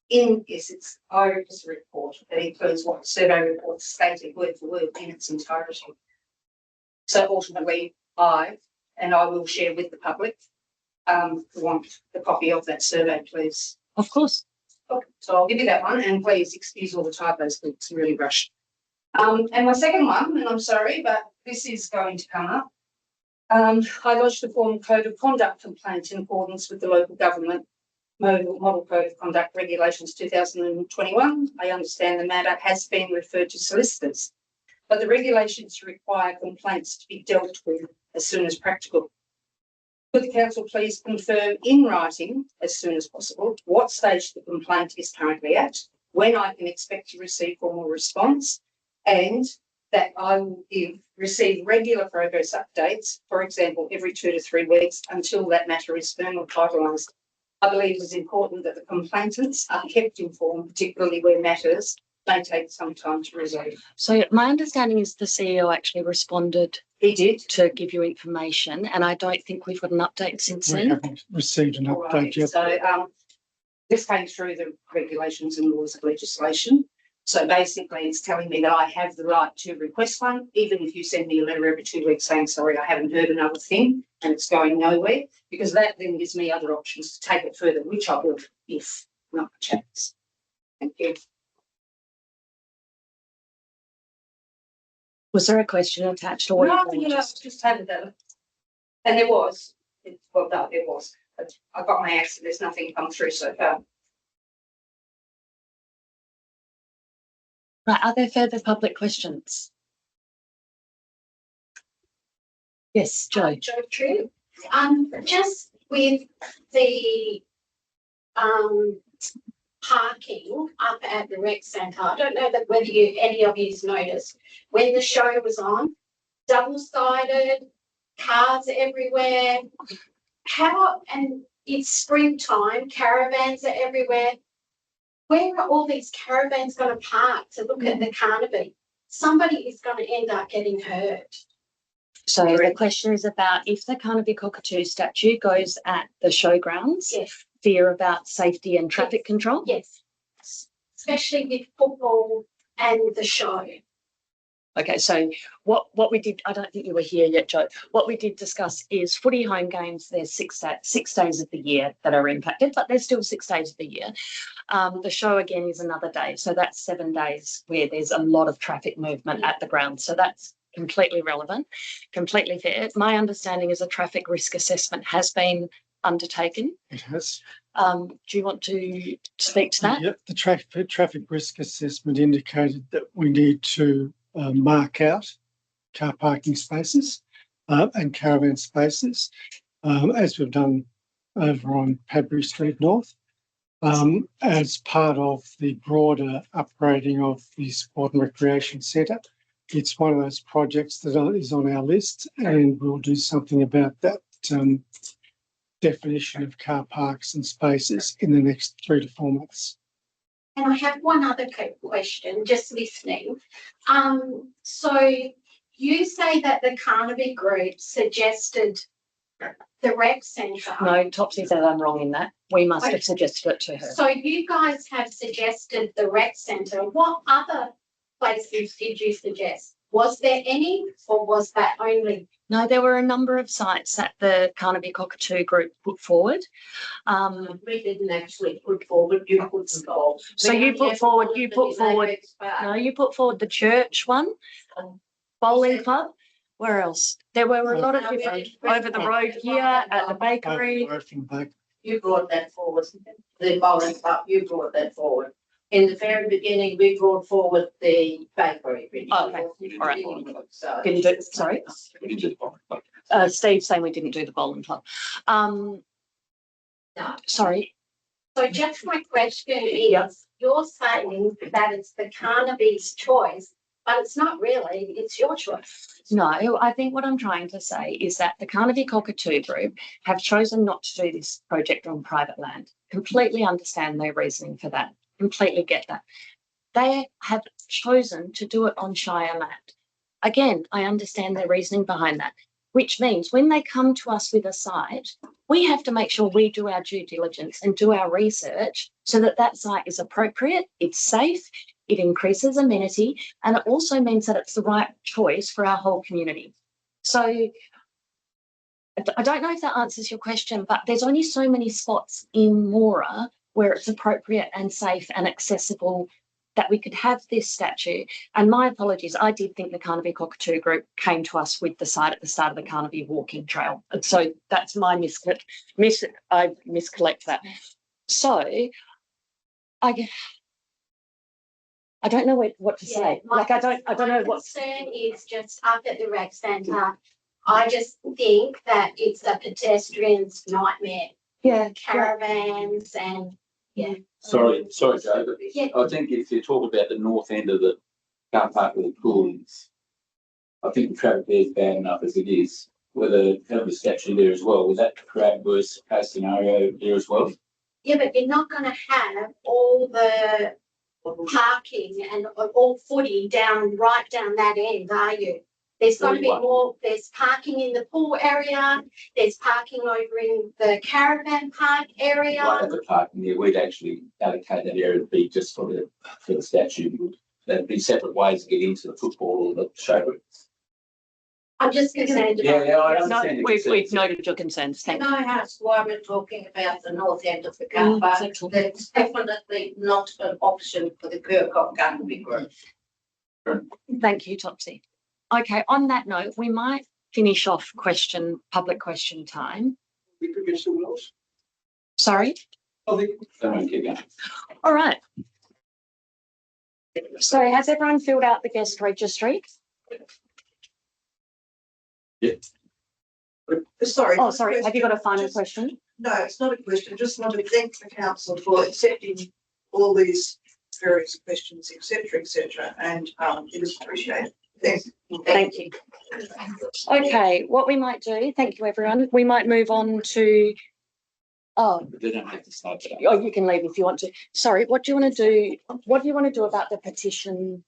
in its Iris report that includes what the survey report stated word for word in its entirety. So ultimately, I will share with the public want the copy of that survey, please. Of course. Okay, so I'll give you that one, and please excuse all the typos, it's really rushed. And my second one, and I'm sorry, but this is going to come up. I lodged a formal code of conduct complaint in accordance with the local government model code of conduct regulations 2021. I understand the matter has been referred to solicitors, but the regulations require complaints to be dealt with as soon as practical. Could the council please confirm in writing as soon as possible what stage the complaint is currently at, when I can expect to receive formal response, and that I will receive regular progress updates, for example, every 2 to 3 weeks until that matter is firmly titlised. I believe it is important that the complainants are kept informed, particularly where matters may take some time to resolve. So my understanding is the CEO actually responded. He did. To give you information, and I don't think we've got an update since We then. haven't received an update Right. yet. So this came through the regulations and laws of legislation. So basically it's telling me that I have the right to request one, even if you send me a letter every 2 weeks saying, sorry, I haven't heard another thing and it's going nowhere, because that then gives me other options to take it further, which I will if not chance. Thank you. Was there a question attached or? No, you know, just handed that. And there was, well, no, there was, but I got my answer. There's nothing come through so far. Right, are there further public questions? Yes, Jo. Jo True. Just with the parking up at the rec centre, I don't know that whether any of you's noticed when the show was on, double-sided cars everywhere. How, and it's springtime, caravans are everywhere. Where are all these caravans going to park to look at the carnaby? Somebody is going to end up getting hurt. So the question is about if the Carnaby Cockatoo statue goes at the showgrounds, Yes. fear about safety and traffic control? Yes. Especially with football and the show. Okay, so what we did, I don't think you were here yet, Joe. What we did discuss is footy home games. There's 6 days of the year that are impacted, but there's still 6 days of the year. The show again is another day, so that's 7 days where there's a lot of traffic movement at the ground. So that's completely relevant, completely fair. My understanding is a traffic risk assessment has been undertaken. It has. Do you want to speak to that? Yep, the traffic risk assessment indicated that we need to mark out car parking spaces and caravan spaces, as we've done over on Padbury Street North, as part of the broader upgrading of the Sport and Recreation Centre. It's one of those projects that is on our list, and we'll do something about that definition of car parks and spaces in the next 3 to 4 months. And I have one other question, just listening. So you say that the Carnaby group suggested the rec centre. No, Topsy said I'm wrong in that. We must have suggested it to her. So you guys have suggested the rec centre. What other places did you suggest? Was there any, or was that only? No, there were a number of sites that the Carnaby Cockatoo group put forward. We didn't actually put forward, you put forward. So you put forward, you put forward the church one, bowling club. Where else? There were a lot of different, over the road here, at the bakery. You brought that forward, the bowling club, you brought that forward. In the very beginning, we brought forward the bakery. Okay, all right. Didn't do, sorry? Steve's saying we didn't do the bowling club. No. Sorry. So just my question is, you're saying that it's the Carnaby's choice, but it's not really, it's your choice. No, I think what I'm trying to say is that the Carnaby Cockatoo group have chosen not to do this project on private land. Completely understand their reasoning for that. Completely get that. They have chosen to do it on Shire land. Again, I understand their reasoning behind that, which means when they come to us with a site, we have to make sure we do our due diligence and do our research so that that site is appropriate, it's safe, it increases amenity, and it also means that it's the right choice for our whole community. So I don't know if that answers your question, but there's only so many spots in Moora where it's appropriate and safe and accessible that we could have this statue. And my apologies, I did think the Carnaby Cockatoo group came to us with the site at the start of the Carnaby walking trail. And so that's my I miscollect that. So I don't know what to say. I don't know what. My concern is just up at the rec centre. I just think that it's a pedestrian's nightmare. Yeah. Caravans and Sorry, Joe, but I think if you talk about the north end of the car park with the pool, I think the traffic there is bad enough as it is. Whether have a statue there as well, would that create worst case scenario there as well? Yeah, but you're not going to have all the parking and all footy right down that end, are you? There's going to be more, there's parking in the pool area, there's parking over in the caravan park area. Like the parking there, we'd actually allocate that area to be just for the statue. There'd be separate ways to get into the football or the showroom. I'm just concerned about. Yeah, I understand. No, we've noted your concerns. Thank you. Can I ask why we're talking about the north end of the car park? That's definitely not an option for the Kirkop Carnaby group. Thank you, Topsy. Okay, on that note, we might finish off public question time. We could get someone else. Sorry? I think. All right. So has everyone filled out the guest registry? Yeah. Sorry. Oh, sorry. Have you got a final question? No, it's not a question. Just want to thank the council for accepting all these various questions, etc., and it is appreciated. Thank you. Okay, what we might do, thank you everyone, we might move on to, oh, But they don't have to start that. oh, you can leave if you want to. Sorry, what do you want to do? What do you want to do about the petition?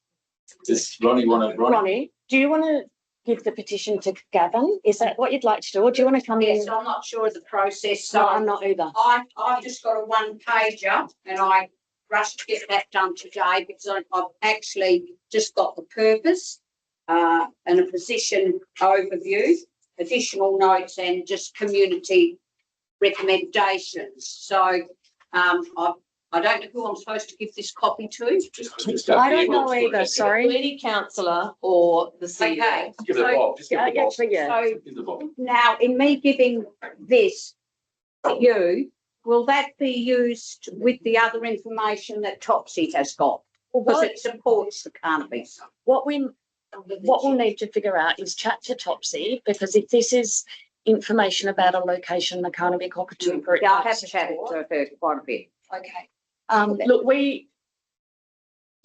Does Ronnie want to, Ronnie, do you want to give the petition to Gavin? Is that what you'd like to do, or do you want to come in? Yes, I'm not sure of the process, No, so I'm not either. I've just got a one pager and I rushed to get that done today because I've actually just got the purpose and a position overview, additional notes and just community recommendations. So I don't know who I'm supposed to give this copy to. I don't know either, sorry. Any councillor or the CEO. Okay. Give it a bob, just give it a bob. Actually, yeah. So Give the bob. now, in me giving this to you, will that be used with the other information that Topsy has got? Because it supports the cannabis. What we'll need to figure out is chat to Topsy, because if this is information about a location that can't be cockatoo for it. Yeah, I have chatted to her quite a bit. Okay. Look,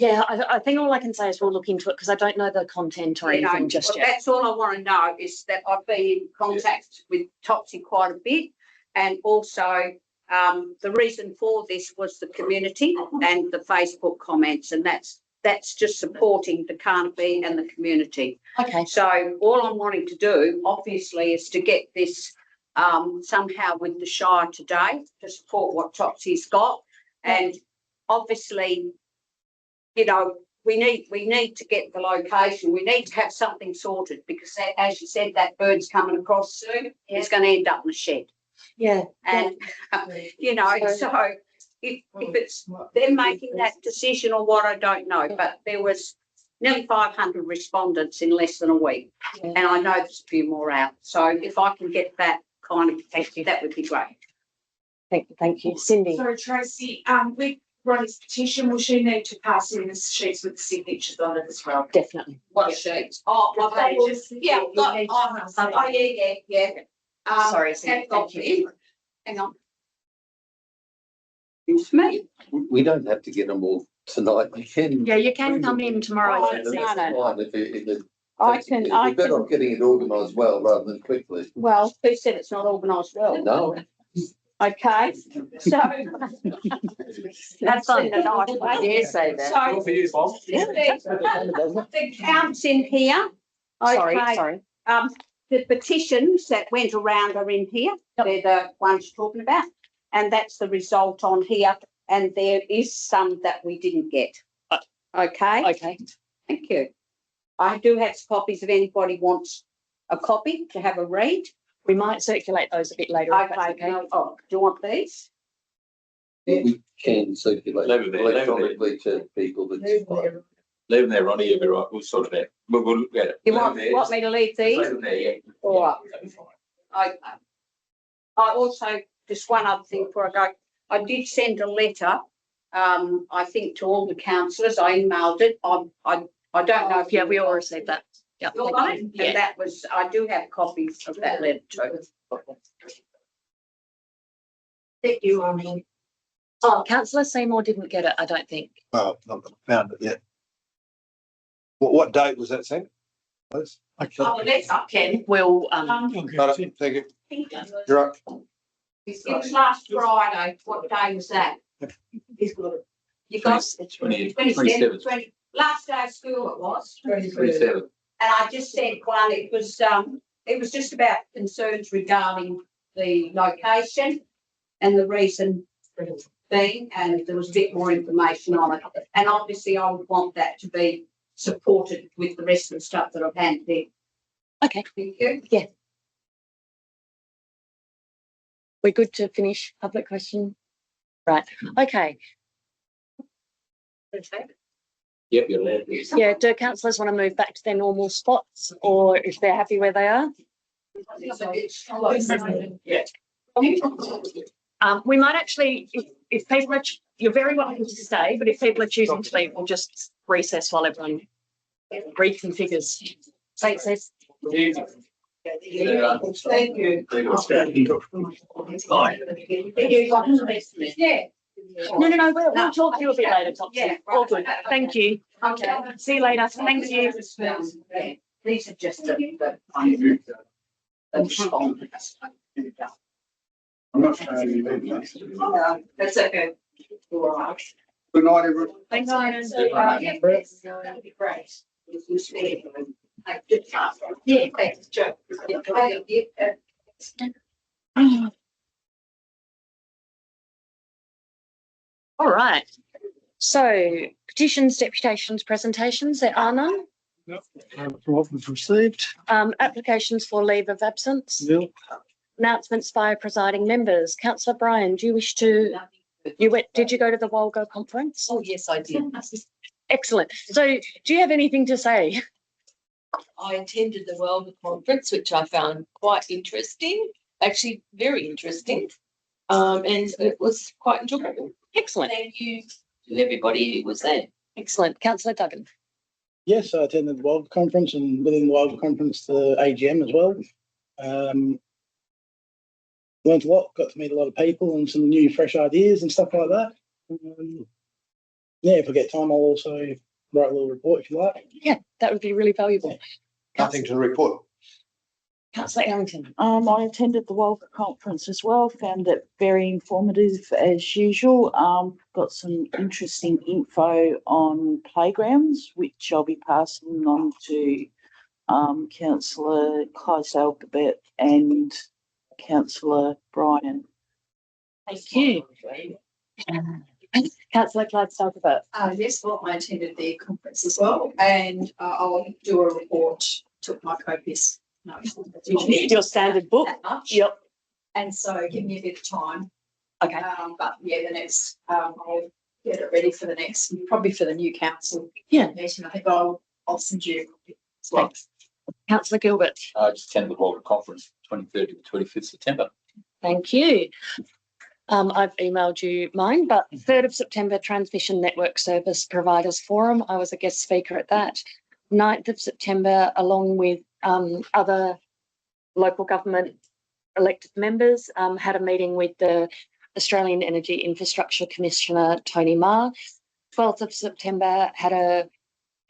I think all I can say is we'll look into it because I don't know the content or anything just yet. That's all I want to know is that I've been in contact with Topsy quite a bit, and also the reason for this was the community and the Facebook comments, and that's just supporting the canopy and the community. Okay. So all I'm wanting to do, obviously, is to get this somehow with the Shire today to support what Topsy's got, and obviously, you know, we need to get the location. We need to have something sorted because, as you said, that bird's coming across soon. It's going to end up in a shed. Yeah. And you know, so if it's them making that decision or what, I don't know. But there was nearly 500 respondents in less than a week, and I know there's a few more out. So if I can get that kind of, that would be great. Thank you, Cindy. Sorry, Tracy, with Ronnie's petition, will she need to pass in the sheets with the signatures on it as well? Definitely. What sheets? Oh, I've got yeah, yeah. Sorry, Cindy, thank you. Hang on. Excuse me. We don't have to get them all tonight. We can. Yeah, you can come in tomorrow. Oh, That's no. fine if I can. We're better off getting it organised well rather than quickly. Well, who said it's not organised well? No. Okay, so. That's fun. in a nice way. I dare say that. So. For you, Bob. The counts in here. Okay. Sorry. The petitions that went around are in here. They're the ones you're talking about. And that's the result on here. And there is some that we didn't get. Okay. Okay. Thank you. I do have copies if anybody wants a copy to have a read. We might circulate those a bit later. if that's Okay. Oh, do you want these? We can circulate Leave it there, leave it there. electronically to people. That's fine. Leave them there, Ronnie, you'll be right, we'll sort it out. We'll look at it. You Leave want them there. me to leave Just these? leave them there, yeah. All right. That'll be fine. Okay. I also, just one other thing before I go, I did send a letter, I think to all the councillors. I emailed it. I don't know if Yeah, we all received that. Yeah. you got it. And that was, I do have copies of that letter too. Thank you, Ronnie. Oh, councillor Seymour didn't get it, I don't think. Oh, I've not found it yet. What date was that sent? Please. Oh, let's up, Ken. We'll, Thank you. You're up. It was last Friday. What day was that? He's got it. You got 27th. 20, last day of school it was. 27. And I just sent one, it was just about concerns regarding the location and the reason being, and there was a bit more information on it. And obviously I would want that to be supported with the rest of the stuff that I've handed in. okay, Thank you. yeah. We're good to finish public question? Right, okay. Yep, you're allowed. Yeah, do councillors want to move back to their normal spots, or if they're happy where they are? We might actually, if people are, you're very welcome to stay, but if people are choosing to leave, we'll just recess while everyone reconfigures. Thanks, Liz. Thank you. Yeah. No, we'll talk to you a bit later, Topsy. Yeah, All good. Thank you. Okay. See you later. Thank you. Yeah, these are just the response. I'm not saying anything. That's okay. All right. Good night, everyone. Thanks, Yes, that'd be great. Yeah, thanks, Joe. All right. So petitions, deputations, presentations, there are none. From what we've received, Applications for leave of absence. nil. Announcements by presiding members. Councillor Bryan, do you wish to, did you go to the Walgo conference? Oh, yes, I did. Excellent. So do you have anything to say? I attended the World Conference, which I found quite interesting, actually very interesting. And it was quite enjoyable. Excellent. Thank you to everybody who was there. Excellent. Councillor Duggan. Yes, I attended the World Conference and within the World Conference, the AGM as well. Learned a lot, got to meet a lot of people and some new fresh ideas and stuff like that. Yeah, if I get time, I'll also write a little report if you like. Yeah, that would be really valuable. Nothing to report. Councillor Errington. I attended the Walker conference as well, found it very informative as usual. Got some interesting info on playgrounds, which I'll be passing on to Councillor Kleisel and Councillor Bryan. Thank you. Councillor Clydesdale. Yes, well, I attended the conference as well, and I'll do a report, took my copious notes. Your standard book. That much. Yep. And so give me a bit of time. Okay. But yeah, the next, I'll get it ready for the next, probably for the new council. Yeah. Meeting. I think I'll send you a copy as well. Thanks. Councillor Gilbert. I just attended the World Conference, 23rd to the 25th September. Thank you. I've emailed you mine, but 3rd of September, Transmission Network Service Providers Forum. I was a guest speaker at that. 9th of September, along with other local government elected members, had a meeting with the Australian Energy Infrastructure Commissioner, Tony Marr. 12th of September, had a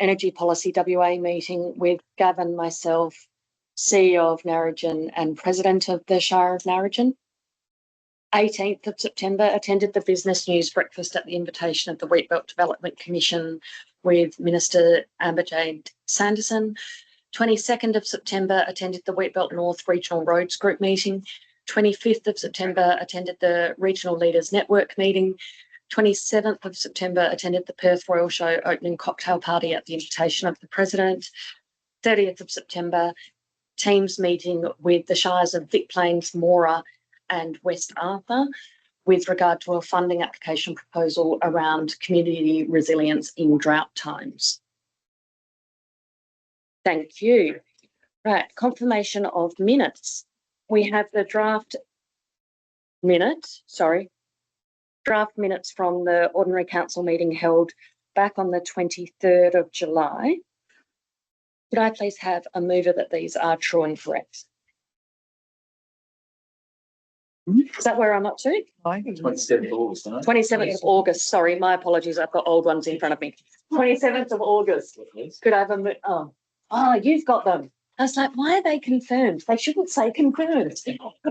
Energy Policy WA meeting with Gavin, myself, CEO of Narrogin and President of the Shire of Narrogin. 18th of September, attended the Business News Breakfast at the invitation of the Wheatbelt Development Commission with Minister Amber-Jade Sanderson. 22nd of September, attended the Wheatbelt North Regional Roads Group meeting. 25th of September, attended the Regional Leaders Network meeting. 27th of September, attended the Perth Royal Show opening cocktail party at the invitation of the President. 30th of September, Teams meeting with the Shires of Vic Plains, Moora and West Arthur with regard to a funding application proposal around community resilience in drought times. Thank you. Right, confirmation of minutes. We have the draft minutes from the ordinary council meeting held back on the 23rd of July. Could I please have a mover that these are true and correct? Is that where I'm up to? 27th of August, isn't it? 27th of August. Sorry, my apologies. I've got old ones in front of me. 27th of August. Could I have a you've got them. I was like, why are they confirmed? They shouldn't say confirmed.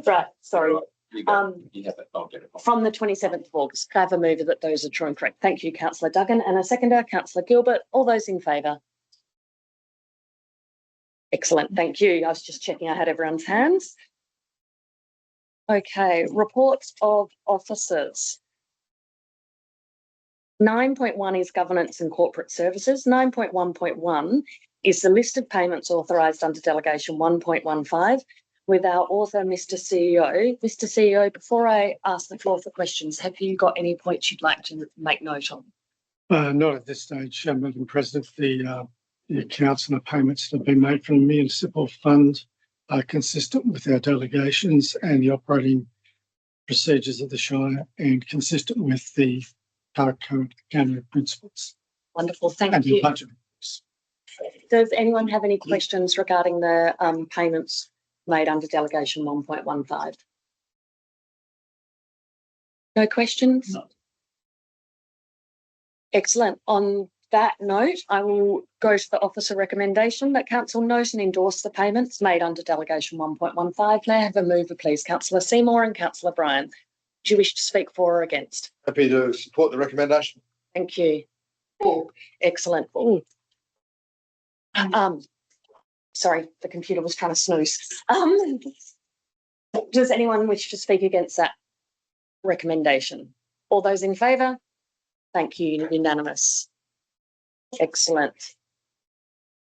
Right, sorry. From the 27th of August. Could I have a mover that those are true and correct? Thank you, Councillor Duggan. And a seconder, Councillor Gilbert. All those in favour? Excellent. Thank you. I was just checking I had everyone's hands. Okay, reports of officers. 9.1 is governance and corporate services. 9.1.1 is the list of payments authorised under delegation 1.15 with our author, Mr. CEO. Mr. CEO, before I ask the floor for questions, have you got any points you'd like to make note of? Not at this stage, Madam President. The accounts and the payments that have been made from the municipal fund are consistent with our delegations and the operating procedures of the Shire and consistent with the current accounting principles. Wonderful, thank you. Budget. Does anyone have any questions regarding the payments made under delegation 1.15? No questions? No. Excellent. On that note, I will go to the officer recommendation that council note and endorse the payments made under delegation 1.15. May I have a mover, please? Councillor Seymour and Councillor Bryan. Do you wish to speak for or against? Happy to support the recommendation. Thank you. Oh, excellent. Oh. Sorry, the computer was trying to snooze. Does anyone wish to speak against that recommendation? All those in favour? Thank you, unanimous. Excellent.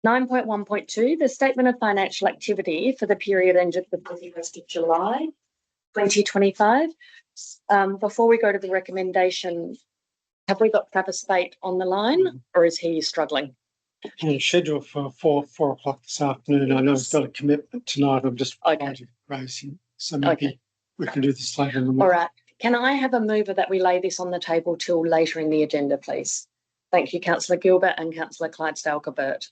9.1.2, the statement of financial activity for the period ended the 31st of July 2025. Before we go to the recommendation, have we got Travis Bate on the line, or is he struggling? Scheduled for 4 o'clock this afternoon. I know he's got a commitment tonight. I'm just trying to raise him. So maybe we can do this later in the morning. All right. Can I have a mover that we lay this on the table till later in the agenda, please? Thank you, Councillor Gilbert and Councillor Clydesdale-Gilbert.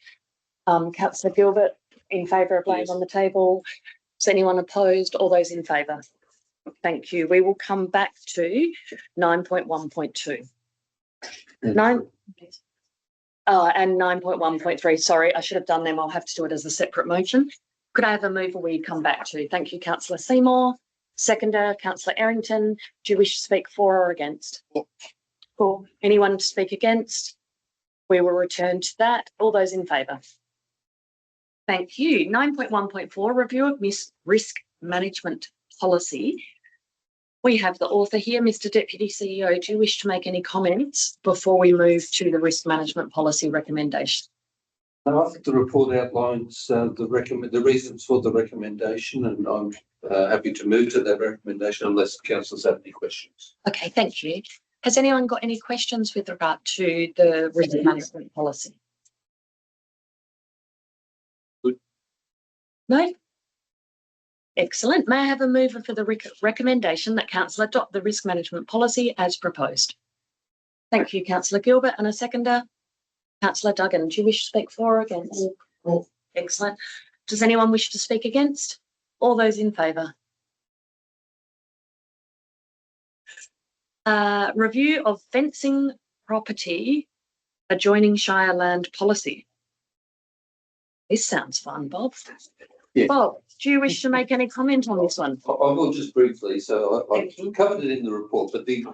Councillor Gilbert, in favour of laying on the table. Is anyone opposed? All those in favour? Thank you. We will come back to 9.1.2. And 9.1.3. Sorry, I should have done them. I'll have to do it as a separate motion. Could I have a mover we come back to? Thank you, Councillor Seymour. Seconder, Councillor Errington. Do you wish to speak for or against? For. Anyone to speak against? We will return to that. All those in favour? Thank you. 9.1.4, review of risk management policy. We have the author here, Mr. Deputy CEO. Do you wish to make any comments before we move to the risk management policy recommendation? I think the report outlines the reasons for the recommendation, and I'm happy to move to that recommendation unless councillors have any questions. Okay, thank you. Has anyone got any questions with regard to the risk management policy? Good. No? Excellent. May I have a mover for the recommendation that council adopt the risk management policy as proposed? Thank you, Councillor Gilbert, and a seconder. Councillor Duggan, do you wish to speak for or against? Excellent. Does anyone wish to speak against? All those in favour? Review of fencing property adjoining Shire land policy. This sounds fun, Bob. Yeah. Bob, do you wish to make any comment on this one? I will just briefly. So I've covered it in the report, but the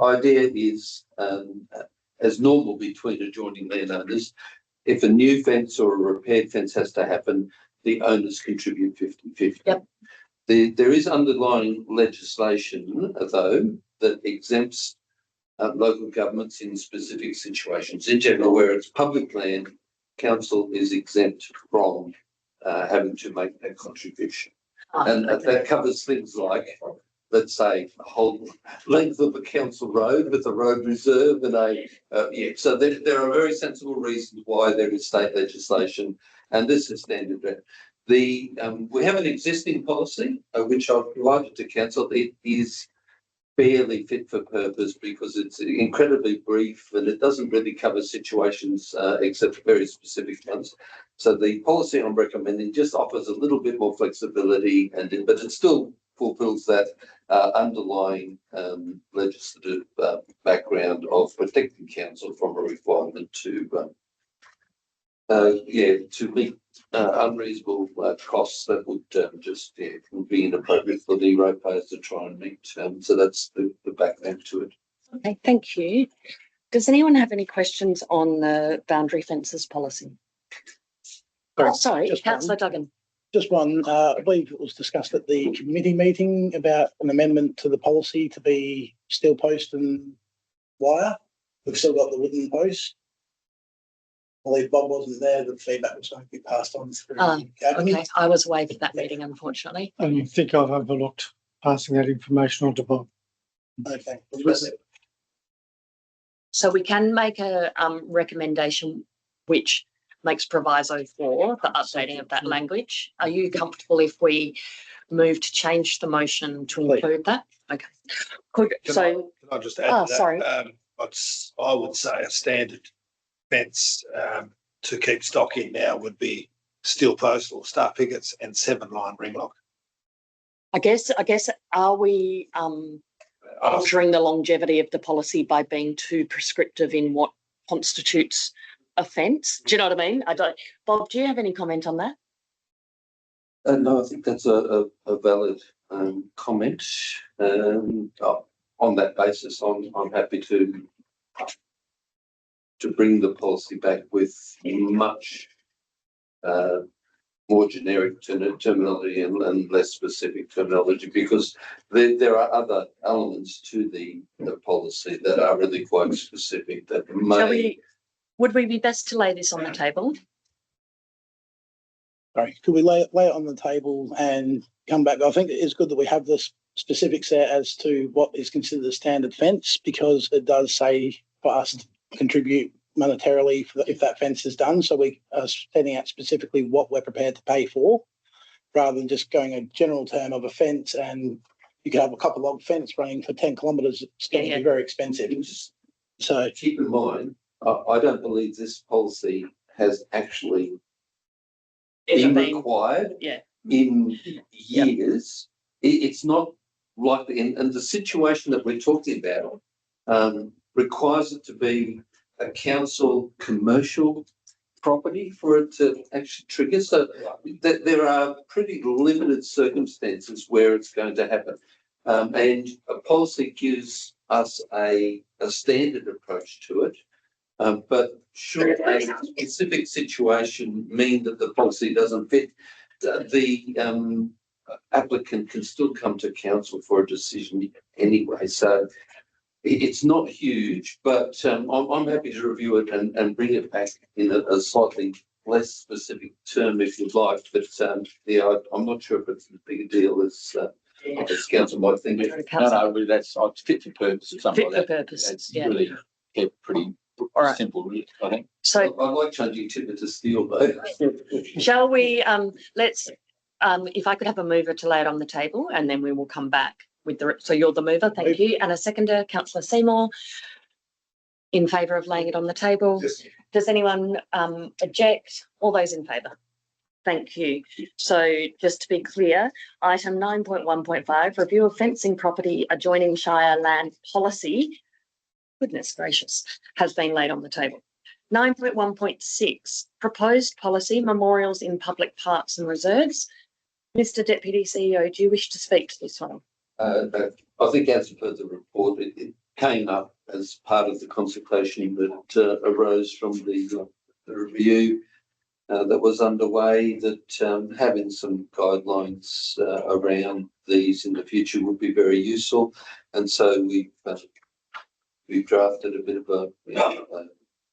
idea is, as normal between adjoining landowners, if a new fence or a repaired fence has to happen, the owners contribute 50-50. Yep. There is underlying legislation, though, that exempts local governments in specific situations. In general, where it's public land, council is exempt from having to make that contribution. That covers things like, let's say, a whole length of a council road with a road reserve and so there are very sensible reasons why there is state legislation, and this is standard. We have an existing policy which I've provided to council. It is barely fit for purpose because it's incredibly brief and it doesn't really cover situations except very specific ones. So the policy I'm recommending just offers a little bit more flexibility, but it still fulfills that underlying legislative background of protecting council from a requirement to meet unreasonable costs that would be inappropriate for the ratepayers to try and meet. So that's the background to it. Okay, thank you. Does anyone have any questions on the boundary fences policy? Sorry, Councillor Duggan. Just one. I believe it was discussed at the committee meeting about an amendment to the policy to be steel post and wire. We've still got the wooden post. I believe Bob wasn't there. The feedback was going to be passed on through the academy. Okay, I was away for that meeting, unfortunately. And I think I've overlooked passing that information on to Bob. Okay. So we can make a recommendation which makes proviso for the updating of that language. Are you comfortable if we move to change the motion to include that? Okay. Can I just add to that? Sorry. I would say a standard fence to keep stock in now would be steel post or star pickets and 7-line ring lock. I guess are we altering the longevity of the policy by being too prescriptive in what constitutes offence. Do you know what I mean? I don't. Bob, do you have any comment on that? No, I think that's a valid comment. On that basis, I'm happy to bring the policy back with much more generic terminology and less specific terminology, because there are other elements to the policy that are really quite specific that may. Would we be best to lay this on the table? Sorry, could we lay it on the table and come back? I think it's good that we have the specifics there as to what is considered a standard fence, because it does say for us to contribute monetarily if that fence is done. So we are setting out specifically what we're prepared to pay for, rather than just going a general term of a fence, and you can have a couple log fence running for 10 kilometres. It's going to be very expensive. So keep in mind, I don't believe this policy has actually been required in years. It's not likely, and the situation that we're talking about requires it to be a council commercial property for it to actually trigger. So there are pretty limited circumstances where it's going to happen. And a policy gives us a standard approach to it. But should a specific situation mean that the policy doesn't fit, the applicant can still come to council for a decision anyway. So it's not huge, but I'm happy to review it and bring it back in a slightly less specific term if you'd like. But I'm not sure if it's as big a deal as council might think. No, really, that's fit for purpose or something like that. Fit for purpose. It's really pretty simple, really, I think. So I like changing timber to steel, though. Shall we? Let's. If I could have a mover to lay it on the table, and then we will come back with the. So you're the mover, thank you, and a seconder, Councillor Seymour. In favour of laying it on the table. Yes. Does anyone object? All those in favour? Thank you. So just to be clear, item 9.1.5, review of fencing property adjoining Shire land policy. Goodness gracious, has been laid on the table. 9.1.6, proposed policy, memorials in public parks and reserves. Mr Deputy CEO, do you wish to speak to this one? I think as per the report, it came up as part of the consultation that arose from the review that was underway, that having some guidelines around these in the future would be very useful. And so we've drafted a bit of a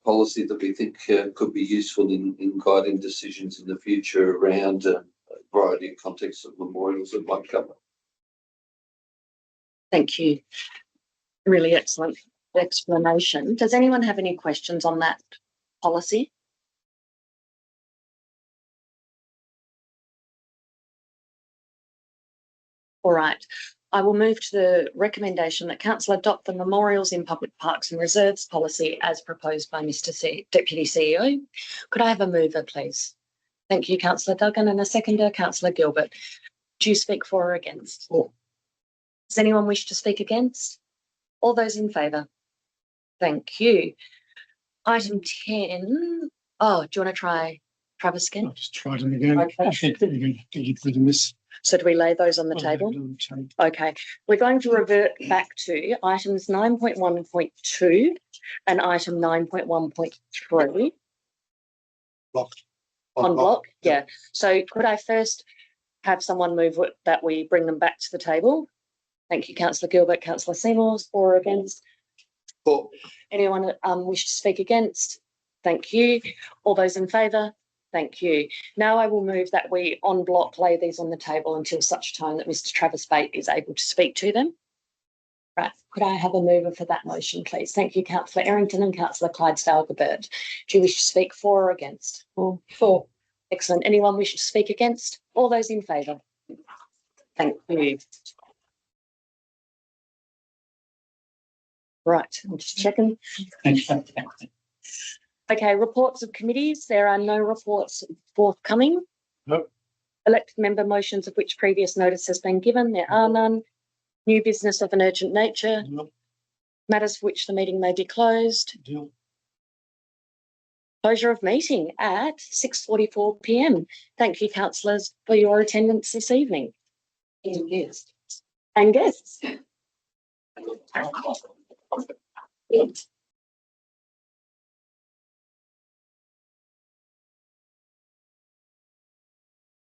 policy that we think could be useful in guiding decisions in the future around a variety of contexts of memorials that might cover. Thank you. Really excellent explanation. Does anyone have any questions on that policy? All right. I will move to the recommendation that Council adopt the memorials in public parks and reserves policy as proposed by Mr Deputy CEO. Could I have a mover, please? Thank you, Councillor Duggan, and a seconder, Councillor Gilbert. Do you speak for or against? Does anyone wish to speak against? All those in favour? Thank you. Item 10. Oh, do you want to try Travis again? I'll just try them again. Okay. I think we're going to get rid of this. So do we lay those on the table? Okay. We're going to revert back to items 9.1.2 and item 9.1.3. On block, yeah. So could I first have someone move that we bring them back to the table? Thank you, Councillor Gilbert. Councillor Seymour, for or against? For. Anyone wish to speak against? Thank you. All those in favour? Thank you. Now I will move that we en bloc lay these on the table until such time that Mr Travis Bate is able to speak to them. Right. Could I have a mover for that motion, please? Thank you, Councillor Errington and Councillor Clydesdale-Gebert. Do you wish to speak for or against? For. Excellent. Anyone wish to speak against? All those in favour? Thank you. Right. I'm just checking. Okay, reports of committees. There are no reports forthcoming. No. Elected member motions of which previous notice has been given. There are none. New business of an urgent nature. Matters for which the meeting may be closed. Closure of meeting at 6:44 p.m. Thank you, councillors, for your attendance this evening. And yes. And guests.